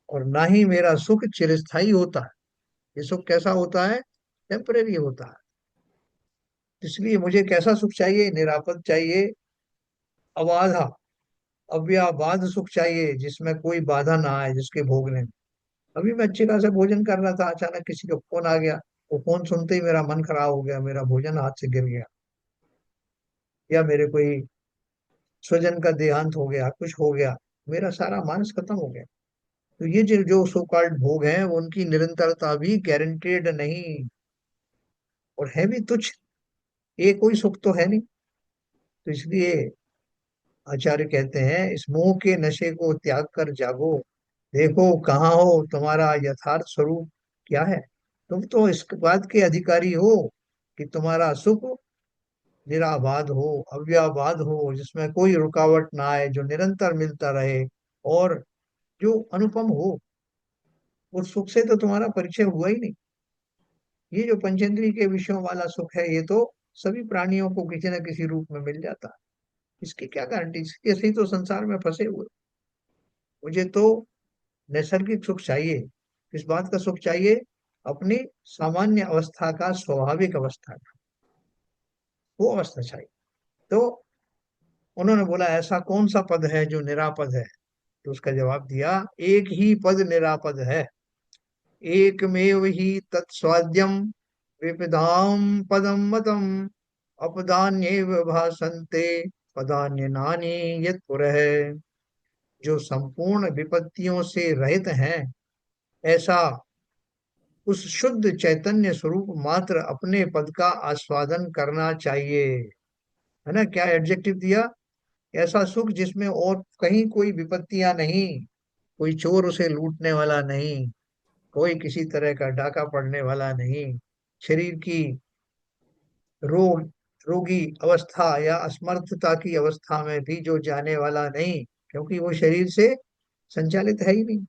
और ना ही मेरा सुख चिरस्थायी होता है। ये सुख कैसा होता है? टेम्परेरी होता है। इसलिए मुझे कैसा सुख चाहिए? निरापद चाहिए, अबाधा, अव्याबाध सुख चाहिए, जिसमें कोई बाधा ना आए जिसके भोगने में। अभी मैं अच्छे खासा भोजन कर रहा था, अचानक किसी का फोन आ गया। वो फोन सुनते ही मेरा मन खराब हो गया, मेरा भोजन हाथ से गिर गया, या मेरे कोई स्वजन का देहांत हो गया, कुछ हो गया, मेरा सारा मानस खत्म हो गया। तो ये जो जो सो कॉल्ड भोग हैं उनकी निरंतरता भी गारंटेड नहीं, और है भी तुच्छ। ये कोई सुख तो है नहीं। तो इसलिए आचार्य कहते हैं इस मोह के नशे को त्याग कर जागो। देखो कहाँ हो, तुम्हारा यथार्थ स्वरूप क्या है। तुम तो इस बात के अधिकारी हो कि तुम्हारा सुख निराबाद हो, अव्याबाद हो, जिसमें कोई रुकावट ना आए, जो निरंतर मिलता रहे, और जो अनुपम हो। उस सुख से तो तुम्हारा परिचय हुआ ही नहीं। ये जो पंचेंद्रिय के विषयों वाला सुख है, ये तो सभी प्राणियों को किसी न किसी रूप में मिल जाता है। इसकी क्या गारंटी? इसके से ही तो संसार में फंसे हुए। मुझे तो नैसर्गिक सुख चाहिए। किस बात का सुख चाहिए? अपनी सामान्य अवस्था का, स्वाभाविक अवस्था का, वो अवस्था चाहिए। तो उन्होंने बोला ऐसा कौन सा पद है जो निरापद है? तो उसका जवाब दिया, एक ही पद निरापद है, एकमेव ही तत्स्वाद्यम, विविधाम पदम मतम, अपदान्येव भासन्ते, पदान्य नानी यत्पुरः। जो संपूर्ण विपत्तियों से रहित हैं, ऐसा उस शुद्ध चैतन्य स्वरूप मात्र अपने पद का आस्वादन करना चाहिए। है ना? क्या एडजेक्टिव दिया? ऐसा सुख जिसमें और कहीं कोई विपत्तियां नहीं, कोई चोर उसे लूटने वाला नहीं, कोई किसी तरह का डाका पड़ने वाला नहीं, शरीर की रोग रोगी अवस्था या असमर्थता की अवस्था में भी जो जाने वाला नहीं, क्योंकि वो शरीर से संचालित है ही नहीं।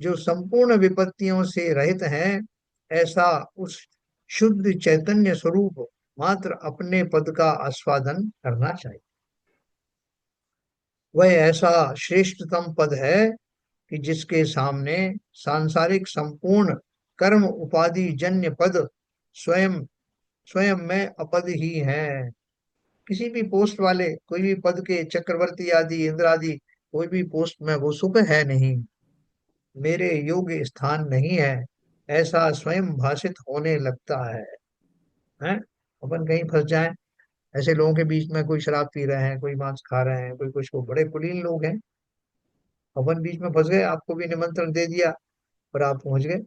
जो संपूर्ण विपत्तियों से रहित हैं, ऐसा उस शुद्ध चैतन्य स्वरूप मात्र अपने पद का आस्वादन करना चाहिए। वह ऐसा श्रेष्ठतम पद है कि जिसके सामने सांसारिक संपूर्ण कर्म उपाधि जन्य पद स्वयं स्वयं में अपद ही हैं। किसी भी पोस्ट वाले, कोई भी पद के चक्रवर्ती आदि, इंद्र आदि, कोई भी पोस्ट में वो सुख है नहीं, मेरे योग्य स्थान नहीं है, ऐसा स्वयं भाषित होने लगता है? अपन कहीं फंस जाएं, ऐसे लोगों के बीच में, कोई शराब पी रहे हैं, कोई मांस खा रहे हैं, कोई कुछ, को बड़े कुलीन लोग हैं, अपन बीच में फंस गए, आपको भी निमंत्रण दे दिया और आप पहुंच गए।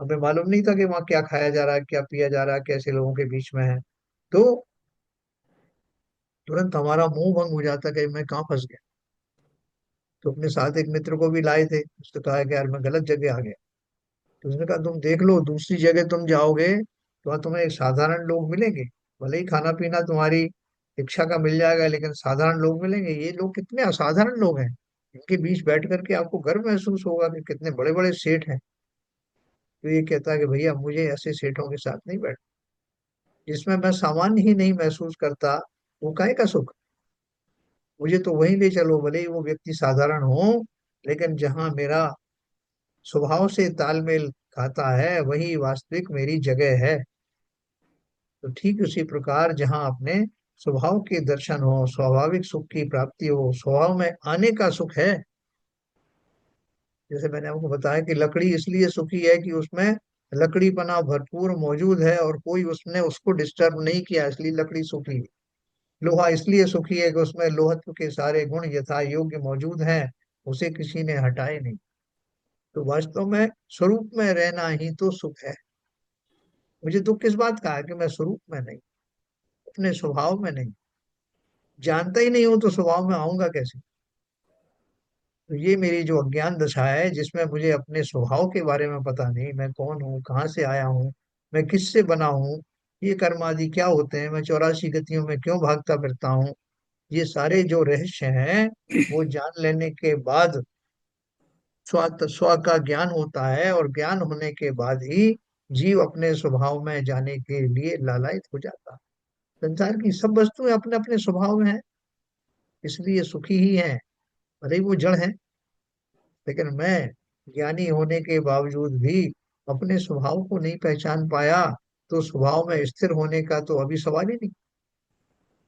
हमें मालूम नहीं था कि वहाँ क्या खाया जा रहा है, क्या पिया जा रहा है, कैसे लोगों के बीच में है। तो तुरंत हमारा मुंह भंग हो जाता कि मैं कहाँ फंस गया। तो अपने साथ एक मित्र को भी लाए थे, उसने कहा कि यार मैं गलत जगह आ गया। तो उसने कहा तुम देख लो, दूसरी जगह तुम जाओगे तो वहाँ तुम्हें साधारण लोग मिलेंगे, भले ही खाना पीना तुम्हारी इच्छा का मिल जाएगा, लेकिन साधारण लोग मिलेंगे। ये लोग कितने असाधारण लोग हैं, इनके बीच बैठ करके आपको गर्व महसूस होगा कि कितने बड़े बड़े सेठ हैं। तो ये कहता है कि भैया मुझे ऐसे सेठों के साथ नहीं बैठ, जिसमें मैं सामान्य ही नहीं महसूस करता, वो काहे का सुख। मुझे तो वहीं ले चलो, भले ही वो व्यक्ति साधारण हो, लेकिन जहां मेरा स्वभाव से तालमेल खाता है वही वास्तविक मेरी जगह है। तो ठीक उसी प्रकार जहां अपने स्वभाव के दर्शन हो, स्वाभाविक सुख की प्राप्ति हो, स्वभाव में आने का सुख है। जैसे मैंने आपको बताया कि लकड़ी इसलिए सुखी है कि उसमें लकड़ीपना भरपूर मौजूद है और कोई उसने उसको डिस्टर्ब नहीं किया, इसलिए लकड़ी सुखी है। लोहा इसलिए सुखी है कि उसमें लोहत्व के सारे गुण यथा योग्य मौजूद हैं, उसे किसी ने हटाए नहीं। तो वास्तव में स्वरूप में रहना ही तो सुख है। मुझे दुख किस बात का है कि मैं स्वरूप में नहीं, अपने स्वभाव में नहीं, जानता ही नहीं हूं तो स्वभाव में आऊंगा कैसे। तो ये मेरी जो अज्ञान दशा है, जिसमें मुझे अपने स्वभाव के बारे में पता नहीं, मैं कौन हूँ, कहाँ से आया हूँ, मैं किससे बना हूँ, ये कर्म आदि क्या होते हैं, मैं 84 गतियों में क्यों भागता फिरता हूँ, ये सारे जो रहस्य हैं वो जान लेने के बाद स्व का ज्ञान होता है, और ज्ञान होने के बाद ही जीव अपने स्वभाव में जाने के लिए लालायित हो जाता है। संसार की सब वस्तुएं अपने अपने स्वभाव में है, इसलिए सुखी ही हैं, भले ही वो जड़ है। लेकिन मैं ज्ञानी होने के बावजूद भी अपने स्वभाव को नहीं पहचान पाया, तो स्वभाव में स्थिर होने का तो अभी सवाल ही नहीं।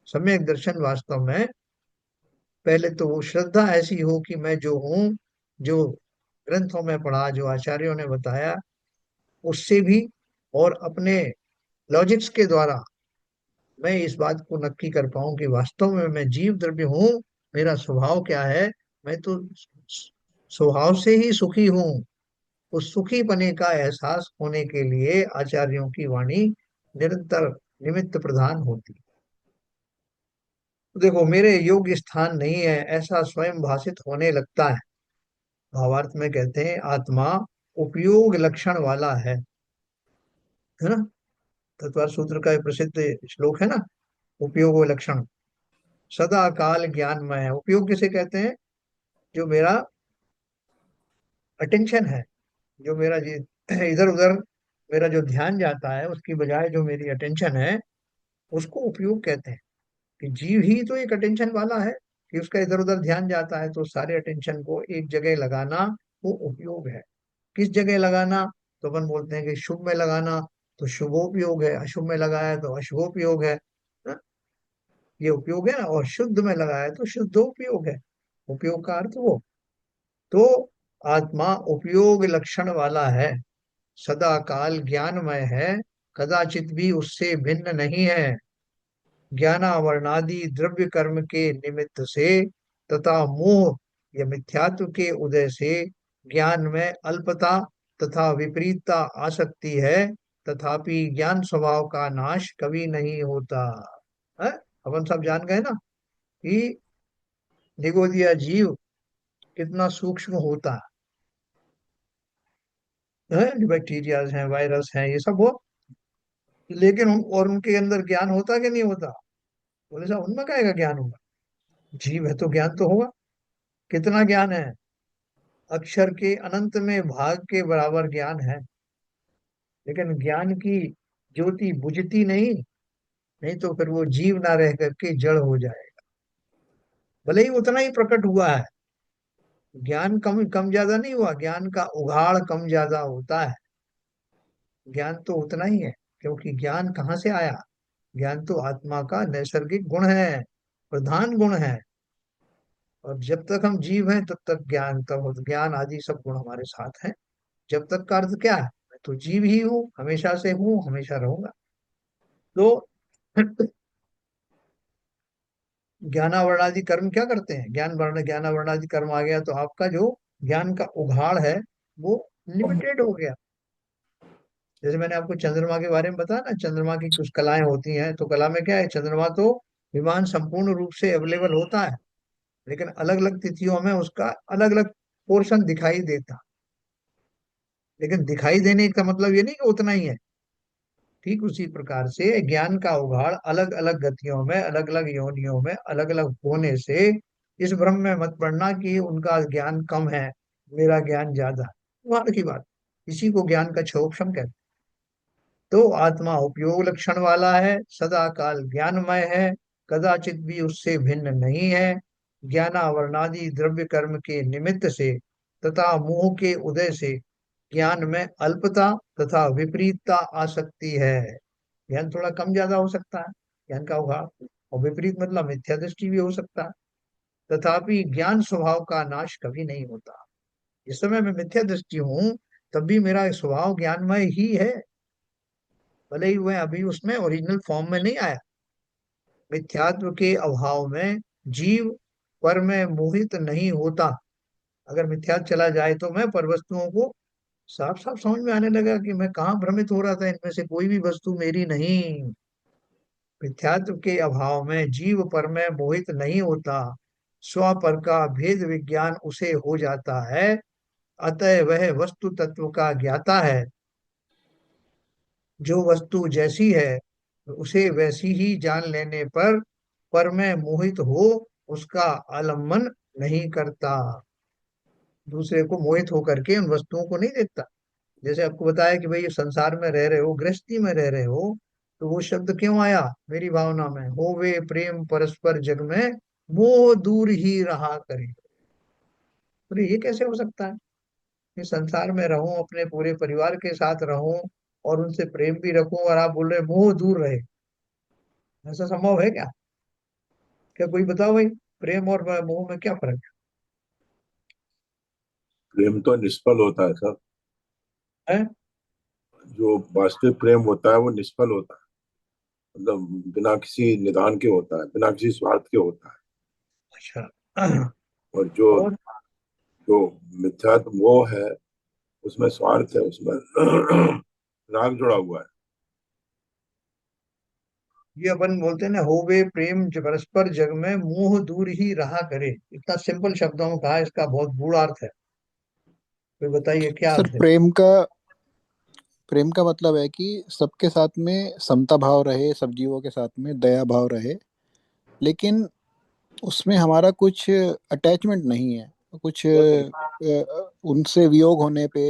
सम्यक दर्शन वास्तव में पहले तो वो श्रद्धा ऐसी हो कि मैं जो हूँ, जो ग्रंथों में पढ़ा, जो आचार्यों ने बताया, उससे भी और अपने लॉजिक्स के द्वारा मैं इस बात को नक्की कर पाऊं कि वास्तव में मैं जीव द्रव्य हूँ, मेरा स्वभाव क्या है। मैं तो स्वभाव से ही सुखी हूँ। उस सुखी पने का एहसास होने के लिए आचार्यों की वाणी निरंतर निमित्त प्रधान होती। तो देखो, मेरे योग्य स्थान नहीं है ऐसा स्वयं भाषित होने लगता है। भावार्थ में कहते हैं आत्मा उपयोग लक्षण वाला है ना। तत्वार सूत्र का एक प्रसिद्ध श्लोक है ना, उपयोग लक्षण, सदा काल ज्ञानमय है। उपयोग किसे कहते हैं? जो मेरा अटेंशन है, जो मेरा इधर उधर मेरा जो ध्यान जाता है, उसकी बजाय जो मेरी अटेंशन है, उसको उपयोग कहते हैं। कि जीव ही तो एक अटेंशन वाला है, कि उसका इधर उधर ध्यान जाता है, तो सारे अटेंशन को एक जगह लगाना वो उपयोग है। किस जगह लगाना? तो अपन बोलते हैं कि शुभ में लगाना तो शुभोपयोग है, अशुभ में लगाया तो अशुभोपयोग है। हाँ, ये उपयोग है ना। और शुद्ध में लगाया तो शुद्धोपयोग है। उपयोग का अर्थ वो। तो आत्मा उपयोग लक्षण वाला है, सदा काल ज्ञानमय है, कदाचित भी उससे भिन्न नहीं है। ज्ञानावरणादि द्रव्य कर्म के निमित्त से तथा मोह या मिथ्यात्व के उदय से ज्ञान में अल्पता तथा विपरीतता आ सकती है, तथापि ज्ञान स्वभाव का नाश कभी नहीं होता है। अपन सब जान गए ना कि निगोदिया जीव कितना सूक्ष्म होता है, बैक्टीरिया हैं, वायरस हैं, ये सब हो, लेकिन और उनके अंदर ज्ञान होता कि नहीं होता? बोले साहब उनमें काहे का ज्ञान होगा, जीव है तो ज्ञान तो होगा। कितना ज्ञान है? अक्षर के अनंत में भाग के बराबर ज्ञान है। लेकिन ज्ञान की ज्योति बुझती नहीं, नहीं तो फिर वो जीव ना रह करके जड़ हो जाए। भले ही उतना ही प्रकट हुआ है, ज्ञान कम कम ज्यादा नहीं हुआ, ज्ञान का उघाड़ कम ज्यादा होता है। ज्ञान तो उतना ही है, क्योंकि ज्ञान कहाँ से आया? ज्ञान तो आत्मा का नैसर्गिक गुण है, प्रधान गुण है। और जब तक हम जीव हैं तब तक ज्ञान, तब ज्ञान आदि सब गुण हमारे साथ हैं। जब तक का अर्थ क्या है? मैं तो जीव ही हूँ, हमेशा से हूँ, हमेशा रहूंगा। तो ज्ञानावरणादि कर्म क्या करते हैं? ज्ञानावरणादि कर्म आ गया तो आपका जो ज्ञान का उघाड़ है वो लिमिटेड हो गया। जैसे मैंने आपको चंद्रमा के बारे में बताया ना, चंद्रमा की कुछ कलाएं होती हैं, तो कला में क्या है, चंद्रमा तो विमान संपूर्ण रूप से अवेलेबल होता है, लेकिन अलग अलग तिथियों में उसका अलग अलग पोर्शन दिखाई देता। लेकिन दिखाई देने का मतलब ये नहीं कि उतना ही है। ठीक उसी प्रकार से ज्ञान का उघाड़ अलग अलग गतियों में, अलग अलग योनियों में, अलग अलग होने से इस भ्रम में मत पड़ना कि उनका ज्ञान कम है, मेरा ज्ञान ज्यादा है। वहां की बात, इसी को ज्ञान का क्षोभशम कहते हैं। तो आत्मा उपयोग लक्षण वाला है, सदा काल ज्ञानमय है, कदाचित भी उससे भिन्न नहीं है। ज्ञानावरणादि द्रव्य कर्म के निमित्त से तथा मोह के उदय से ज्ञान में अल्पता तथा विपरीतता आ सकती है। ज्ञान थोड़ा कम ज्यादा हो सकता है, ज्ञान का उभाव। और विपरीत मतलब मिथ्या दृष्टि भी हो सकता है। तथापि ज्ञान स्वभाव का नाश कभी नहीं होता। इस समय मैं मिथ्या दृष्टि हूं, तब भी मेरा स्वभाव ज्ञानमय ही है। भले ही वह अभी उसमें ओरिजिनल फॉर्म में नहीं आया। मिथ्यात्व के अभाव में जीव पर में मोहित नहीं होता। अगर मिथ्या चला जाए तो मैं पर वस्तुओं को साफ साफ समझ में आने लगा कि मैं कहाँ भ्रमित हो रहा था, इनमें से कोई भी वस्तु मेरी नहीं। मिथ्यात्व के अभाव में जीव पर में मोहित नहीं होता। स्व पर का भेद विज्ञान उसे हो जाता है। अतः वह वस्तु तत्व का ज्ञाता है। जो वस्तु जैसी है उसे वैसी ही जान लेने पर में मोहित हो उसका आलम्बन नहीं करता। दूसरे को मोहित होकर के उन वस्तुओं को नहीं देखता। जैसे आपको बताया कि भाई ये संसार में रह रहे हो, गृहस्थी में रह रहे हो, तो वो शब्द क्यों आया मेरी भावना में, होवे प्रेम परस्पर जग में, मोह दूर ही रहा करे। तो ये कैसे हो सकता है कि संसार में रहूं, अपने पूरे परिवार के साथ रहूं और उनसे प्रेम भी रखूं, और आप बोल रहे मोह दूर रहे? ऐसा संभव है क्या? क्या कोई बताओ भाई, प्रेम और मोह में क्या फर्क प्रेम तो निष्फल होता है सर। है? जो वास्तविक प्रेम होता है वो निष्फल होता है, मतलब बिना किसी निदान के होता है, बिना किसी स्वार्थ के होता है। अच्छा। और जो और जो मिथ्यात्व वो है, उसमें स्वार्थ है, उसमें राग जुड़ा हुआ है। ये अपन बोलते हैं ना, होवे प्रेम परस्पर जग में, मोह दूर ही रहा करे। इतना सिंपल शब्दों में कहा, इसका बहुत गूढ़ अर्थ है। कोई बताइए क्या सर अर्थ है? प्रेम का मतलब है कि सबके साथ में समता भाव रहे, सब जीवों के साथ में दया भाव रहे, लेकिन उसमें हमारा कुछ अटैचमेंट नहीं है, कुछ बहुत बढ़िया। उनसे वियोग होने पे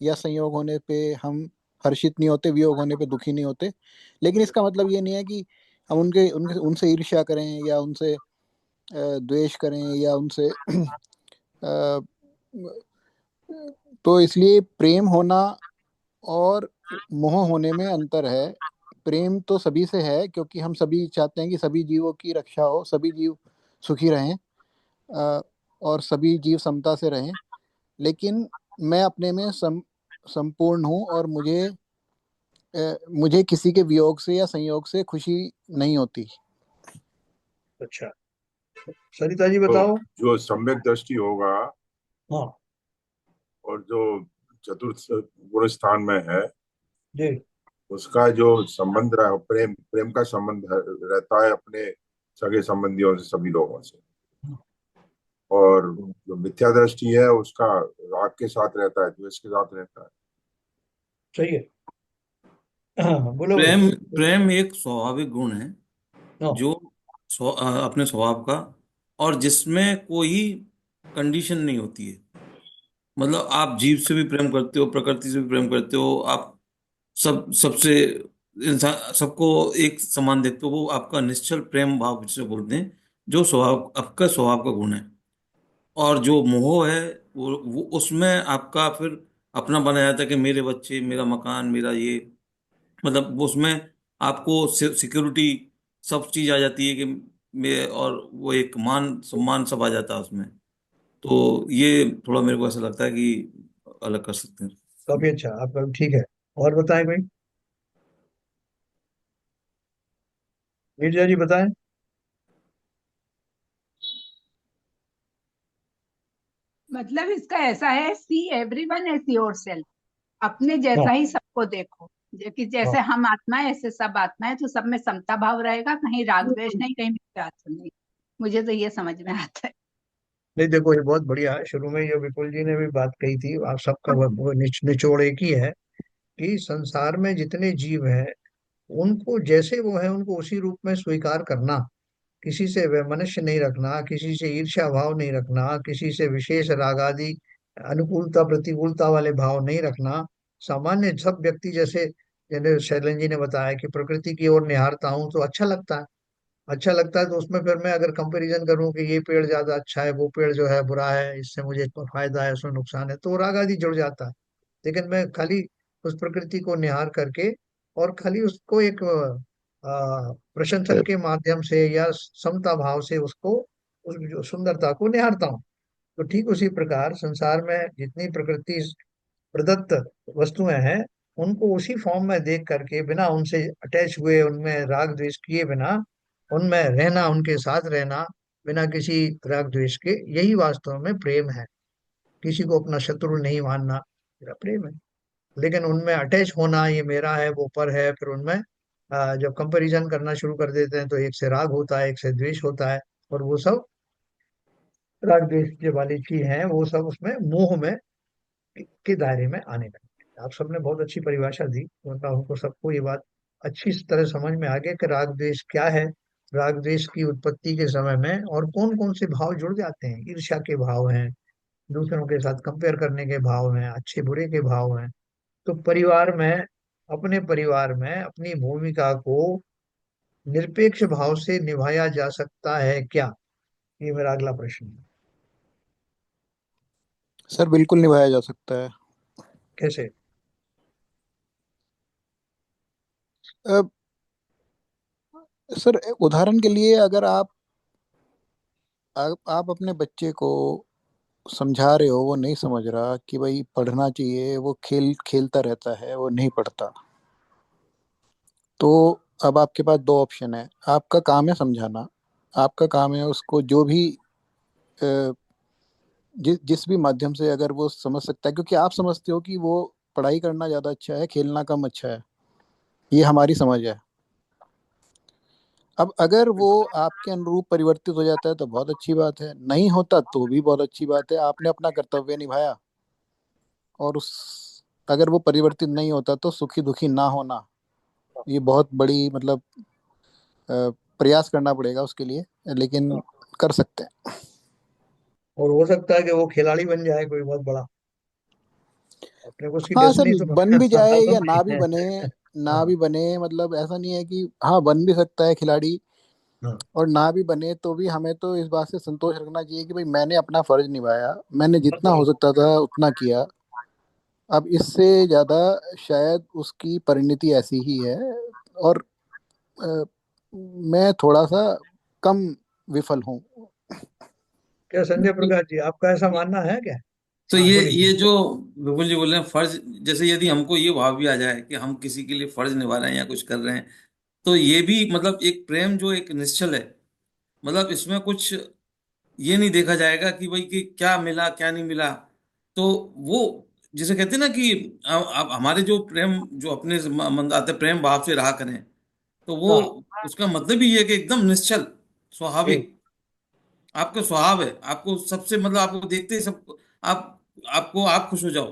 या संयोग होने पे हम हर्षित नहीं होते, वियोग होने पे दुखी नहीं होते। लेकिन इसका मतलब ये नहीं है कि हम उनके उनके उनसे ईर्ष्या करें या उनसे द्वेष करें या उनसे अ, तो इसलिए प्रेम होना और मोह होने में अंतर है। प्रेम तो सभी से है, क्योंकि हम सभी चाहते हैं कि सभी जीवों की रक्षा हो, सभी जीव सुखी रहें, अ, और सभी जीव समता से रहें। लेकिन मैं अपने में संपूर्ण हूँ, और मुझे किसी के वियोग से या संयोग से खुशी नहीं होती। अच्छा, सरिता जी तो बताओ। जो सम्यक दृष्टि होगा हाँ और जो चतुर्थ गुण स्थान में है, जी। उसका जो संबंध रहा, प्रेम प्रेम का संबंध रहता है अपने सगे संबंधियों से, सभी लोगों से। और जो मिथ्या दृष्टि है उसका राग के साथ रहता है, द्वेष के साथ रहता है। सही है। हाँ, बोलो भाई। प्रेम प्रेम एक स्वाभाविक गुण है हाँ जो अपने स्वभाव का, और जिसमें कोई कंडीशन नहीं होती है। मतलब आप जीव से भी प्रेम करते हो, प्रकृति से भी प्रेम करते हो, आप सबसे इंसान सबको एक समान देखते हो, वो आपका निश्चल प्रेम भाव जिसे बोलते हैं, जो स्वभाव आपका स्वभाव का गुण है। और जो मोह है, वो उसमें आपका फिर अपना बनाया जाता है कि मेरे बच्चे, मेरा मकान, मेरा ये, मतलब वो उसमें आपको सिक्योरिटी सब चीज आ जाती है कि मैं, और वो एक मान सम्मान सब आ जाता है उसमें। तो ये थोड़ा मेरे को ऐसा लगता है कि अलग कर सकते हैं। काफी अच्छा, आपका ठीक है। और बताएं भाई, मीर्जा जी बताएं। मतलब इसका ऐसा है, सी एवरीवन एज योरसेल्फ। अपने हाँ जैसा ही सबको देखो। कि हाँ। जैसे हम आत्मा है ऐसे सब आत्मा है, तो सब में समता भाव रहेगा, कहीं राग द्वेष नहीं, कहीं मिथ्यात्व नहीं। मुझे तो ये समझ में आता है। नहीं देखो, ये बहुत बढ़िया है। शुरू में ये विपुल जी ने भी बात कही थी, आप सबका वो निचोड़ एक ही है कि संसार में जितने जीव हैं उनको जैसे वो है उनको उसी रूप में स्वीकार करना, किसी से वैमनस्य नहीं रखना, किसी से ईर्ष्या भाव नहीं रखना, किसी से विशेष राग आदि अनुकूलता प्रतिकूलता वाले भाव नहीं रखना। सामान्य सब व्यक्ति जैसे, जैसे शैलेंद्र जी ने बताया कि प्रकृति की ओर निहारता हूँ तो अच्छा लगता है। अच्छा लगता है तो उसमें फिर मैं अगर कंपैरिजन करूं कि ये पेड़ ज्यादा अच्छा है, वो पेड़ जो है बुरा है, इससे मुझे फायदा है, उसमें नुकसान है, तो राग आदि जुड़ जाता है। लेकिन मैं खाली उस प्रकृति को निहार करके और खाली उसको एक प्रशंसन के माध्यम से या समता भाव से उसको, उस जो सुंदरता को निहारता हूँ। तो ठीक उसी प्रकार संसार में जितनी प्रकृति प्रदत्त वस्तुएं हैं उनको उसी फॉर्म में देख करके, बिना उनसे अटैच हुए, उनमें राग द्वेष किए बिना उनमें रहना, उनके साथ रहना बिना किसी राग द्वेष के, यही वास्तव में प्रेम है। किसी को अपना शत्रु नहीं मानना, मेरा प्रेम है। लेकिन उनमें अटैच होना, ये मेरा है वो पर है, फिर उनमें जब कंपैरिजन करना शुरू कर देते हैं तो एक से राग होता है, एक से द्वेष होता है, और वो सब राग द्वेष जो वाली चीज है वो सब उसमें मोह में के दायरे में आने लगे। आप सबने बहुत अच्छी परिभाषा दी, मतलब हमको सबको ये बात अच्छी तरह समझ में आ गया कि राग द्वेष क्या है, राग द्वेष की उत्पत्ति के समय में और कौन कौन से भाव जुड़ जाते हैं। ईर्ष्या के भाव हैं, दूसरों के साथ कंपेयर करने के भाव हैं, अच्छे बुरे के भाव हैं। तो परिवार में, अपने परिवार में अपनी भूमिका को निरपेक्ष भाव से निभाया जा सकता है क्या? ये मेरा अगला प्रश्न है। सर बिल्कुल निभाया जा सकता है। कैसे? अब सर उदाहरण के लिए अगर आप अपने बच्चे को समझा रहे हो, वो नहीं समझ रहा कि भाई पढ़ना चाहिए, वो खेलता रहता है, वो नहीं पढ़ता, तो अब आपके पास दो ऑप्शन है। आपका काम है समझाना, आपका काम है उसको जो भी जिस भी माध्यम से अगर वो समझ सकता है, क्योंकि आप समझते हो कि वो पढ़ाई करना ज़्यादा अच्छा है, खेलना कम अच्छा है, ये हमारी समझ है। अब अगर वो आपके अनुरूप परिवर्तित हो जाता है तो बहुत अच्छी बात है, नहीं होता तो भी बहुत अच्छी बात है, आपने अपना कर्तव्य निभाया। और उस अगर वो परिवर्तित नहीं होता तो सुखी दुखी ना होना, ये बहुत बड़ी मतलब प्रयास करना पड़ेगा उसके लिए, लेकिन कर सकते हैं। और हो सकता है कि वो खिलाड़ी बन जाए कोई बहुत बड़ा, अपने को उसकी हाँ सर, डेस्टिनी तो बन भी जाए मालूम या ना भी नहीं है। बने, ना हाँ, भी बने, मतलब ऐसा नहीं है कि हाँ बन भी सकता है खिलाड़ी, हाँ, और ना भी बने तो भी हमें तो इस बात से संतोष रखना चाहिए कि भाई मैंने अपना फर्ज निभाया, मैंने जितना हो सकता था उतना किया। अब इससे ज्यादा शायद उसकी परिणति ऐसी ही है, और अ, मैं थोड़ा सा कम विफल हूँ। क्या संजय प्रकाश जी, आपका ऐसा मानना है क्या? तो हाँ ये बोलिए। ये जो विपुल जी बोल रहे हैं फर्ज, जैसे यदि हमको ये भाव भी आ जाए कि हम किसी के लिए फर्ज निभा रहे हैं या कुछ कर रहे हैं, तो ये भी मतलब एक प्रेम जो एक निश्चल है। मतलब इसमें कुछ ये नहीं देखा जाएगा कि भाई कि क्या मिला क्या नहीं मिला। तो वो जिसे कहते हैं ना कि अब हमारे जो प्रेम जो अपने मन आते प्रेम भाव से रहा करें, तो वो वाह। उसका मतलब ही ये है कि एकदम निश्चल ठीक। स्वाभाविक आपका स्वभाव है। आपको सबसे मतलब आपको देखते ही सब आप आपको आप खुश हो जाओ।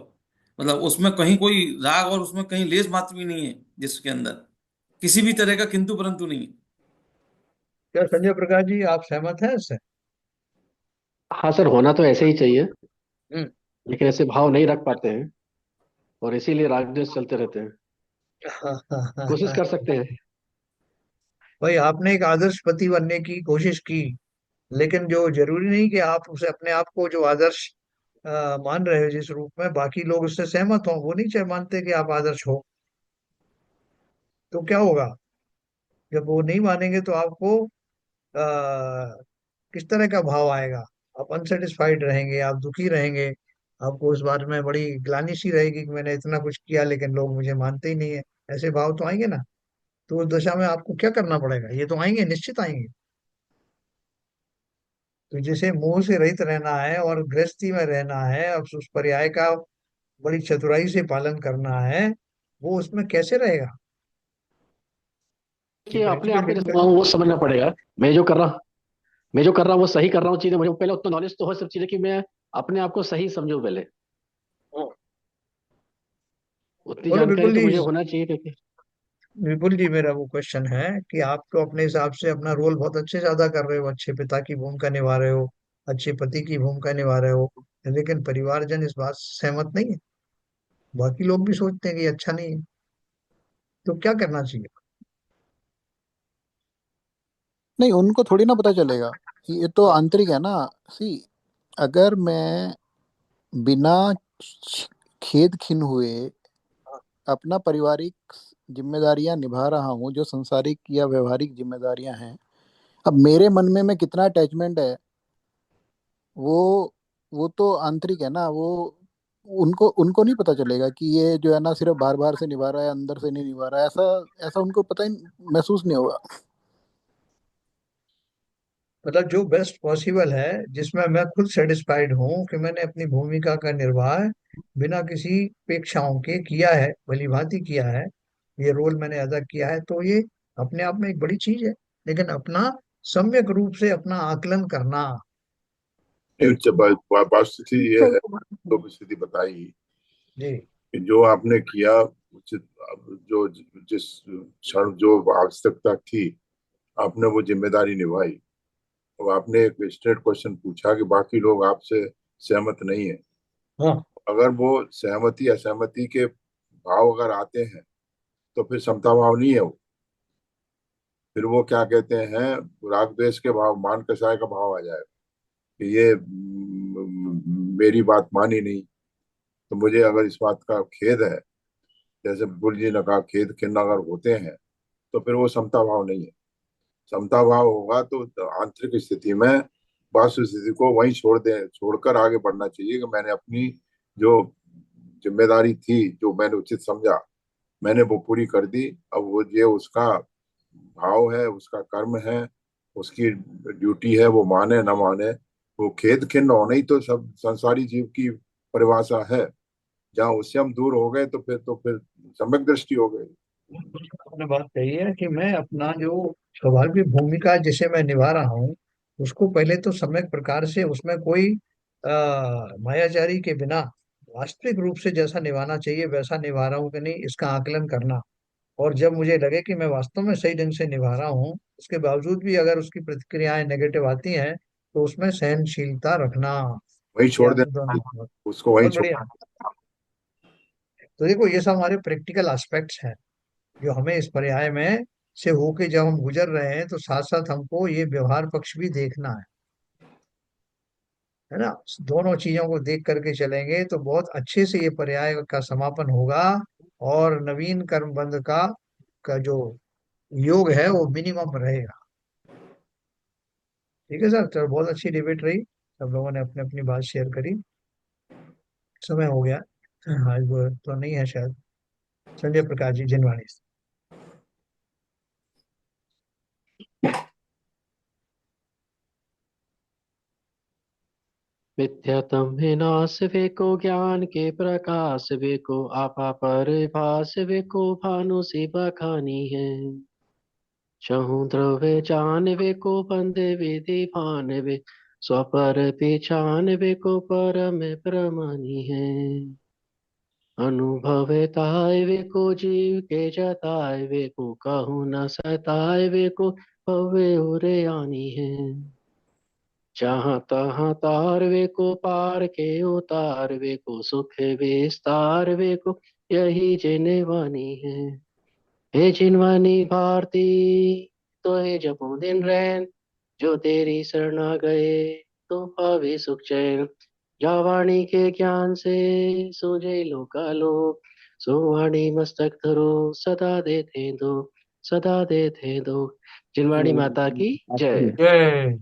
मतलब उसमें कहीं कोई राग और उसमें कहीं लेस मात्र भी नहीं है, जिसके अंदर किसी भी तरह का किंतु परंतु नहीं है। क्या संजय प्रकाश जी आप सहमत हैं इससे? हाँ सर, होना तो ऐसे ही चाहिए, हम्म। लेकिन ऐसे भाव नहीं रख पाते हैं और इसीलिए राग द्वेष चलते रहते हैं। कोशिश कर सकते हैं। भाई आपने एक आदर्श पति बनने की कोशिश की, लेकिन जो जरूरी नहीं कि आप उसे अपने आप को जो आदर्श मान रहे हो जिस रूप में, बाकी लोग उससे सहमत हों, वो नहीं चाहे मानते कि आप आदर्श हो। तो क्या होगा? जब वो नहीं मानेंगे तो आपको किस तरह का भाव आएगा? आप अनसेटिस्फाइड रहेंगे, आप दुखी रहेंगे, आपको उस बारे में बड़ी ग्लानि सी रहेगी कि मैंने इतना कुछ किया लेकिन लोग मुझे मानते ही नहीं है। ऐसे भाव तो आएंगे ना। तो उस दशा में आपको क्या करना पड़ेगा? ये तो आएंगे, निश्चित आएंगे। तो जैसे मोह से रहित रहना है और गृहस्थी में रहना है, अब उस पर्याय का बड़ी चतुराई से पालन करना है, वो उसमें कैसे रहेगा? ये कि अपने प्रैक्टिकल आप को जैसे डिफिकल्ट। वो समझना पड़ेगा, मैं जो कर रहा मैं जो कर रहा हूँ वो सही कर रहा हूँ चीजें, मुझे पहले उतना नॉलेज तो हो सब चीजें कि मैं अपने आप को सही समझूं पहले। उतनी बोलो जानकारी विपुल तो जी। मुझे होना चाहिए क्योंकि विपुल जी, मेरा वो क्वेश्चन है कि आप तो अपने हिसाब से अपना रोल बहुत अच्छे से अदा कर रहे हो, अच्छे पिता की भूमिका निभा रहे हो, अच्छे पति की भूमिका निभा रहे हो, लेकिन परिवारजन इस बात से सहमत नहीं है। बाकी लोग भी सोचते हैं कि ये अच्छा नहीं है, तो क्या करना चाहिए? नहीं, उनको थोड़ी ना पता चलेगा, ये तो आंतरिक है ना। सी, अगर मैं बिना खेद खिन हुए अपना पारिवारिक जिम्मेदारियां निभा रहा हूँ, जो संसारिक या व्यवहारिक जिम्मेदारियां हैं, अब मेरे मन में कितना अटैचमेंट है, वो वो तो आंतरिक है ना। वो उनको उनको नहीं पता चलेगा कि ये जो है ना सिर्फ बार बार से निभा रहा है, अंदर से नहीं निभा रहा है, ऐसा ऐसा उनको पता ही महसूस नहीं होगा। मतलब जो बेस्ट पॉसिबल है, जिसमें मैं खुद सेटिस्फाइड हूँ कि मैंने अपनी भूमिका का निर्वाह बिना किसी अपेक्षाओं के किया है, भली भांति किया है, ये रोल मैंने अदा किया है, तो ये अपने आप में एक बड़ी चीज है। लेकिन अपना सम्यक रूप से अपना आकलन करना। वास्तविक ये है, तो स्थिति बताई जी। कि जो आपने किया उचित, जो जिस क्षण जो आवश्यकता थी आपने वो जिम्मेदारी निभाई। अब आपने एक स्ट्रेट क्वेश्चन पूछा कि बाकी लोग आपसे सहमत नहीं है। हाँ। अगर वो सहमति असहमति के भाव अगर आते हैं तो फिर समता भाव नहीं है वो। फिर वो क्या कहते हैं, राग द्वेष के भाव, मान कसाय का भाव आ जाए कि ये मेरी बात मानी नहीं। तो मुझे अगर इस बात का खेद है, जैसे बुल जी ने कहा, खेद खिन्न अगर होते हैं तो फिर वो समता भाव नहीं है। समता भाव होगा तो आंतरिक स्थिति में वास्तु स्थिति को वहीं छोड़कर आगे बढ़ना चाहिए कि मैंने अपनी जो जिम्मेदारी थी, जो मैंने उचित समझा, मैंने वो पूरी कर दी। अब वो ये उसका भाव है, उसका कर्म है, उसकी ड्यूटी है, वो माने न माने, वो खेद खिन्न होना ही तो सब संसारी जीव की परिभाषा है। जहाँ उससे हम दूर हो गए तो फिर सम्यक दृष्टि हो गई। आपने बात कही है कि मैं अपना जो स्वाभाविक भूमिका जिसे मैं निभा रहा हूँ, उसको पहले तो सम्यक प्रकार से, उसमें कोई मायाजारी के बिना वास्तविक रूप से जैसा निभाना चाहिए वैसा निभा रहा हूँ कि नहीं, इसका आकलन करना। और जब मुझे लगे कि मैं वास्तव में सही ढंग से निभा रहा हूँ, उसके बावजूद भी अगर उसकी प्रतिक्रियाएं नेगेटिव आती हैं, तो उसमें सहनशीलता रखना। वहीं ये छोड़ आपने देना, दोनों बहुत उसको वहीं बहुत छोड़। बढ़िया। तो देखो, ये सब हमारे प्रैक्टिकल एस्पेक्ट्स हैं जो हमें इस पर्याय में से होके जब हम गुजर रहे हैं, तो साथ साथ हमको ये व्यवहार पक्ष भी देखना है ना। दोनों चीजों को देख करके चलेंगे तो बहुत अच्छे से ये पर्याय का समापन होगा, और नवीन कर्म बंध का जो योग है वो मिनिमम रहेगा। ठीक है सर, तो बहुत अच्छी डिबेट रही, सब लोगों ने अपनी अपनी बात शेयर करी। समय हो गया। आज वो तो नहीं है शायद। संजय प्रकाश जी, जिनवाणी से। मिथ्यात्म विनाश वेको ज्ञान के प्रकाश वेको आपा परिभाष वेको भानु सी बखानी है। चहु द्रव्य जान वेको बंदे विधि भान वे स्वपर पहचान वेको परम प्रमानी है। अनुभव ताय वेको जीव के जताय वेको कहु न सताय वेको भवे उरे आनी है। जहाँ तहाँ तार वे को पार के उतार वे को सुख विस्तार वे को यही जिनवानी है। हे जिनवानी भारती तो हे जपो दिन रैन, जो तेरी शरणा गए तो पावे सुख चैन। जावाणी के ज्ञान से सूझे लोकालोक, सोवाणी मस्तक धरो सदा देते दो, सदा देते दो। जिनवाणी माता की जय। जय।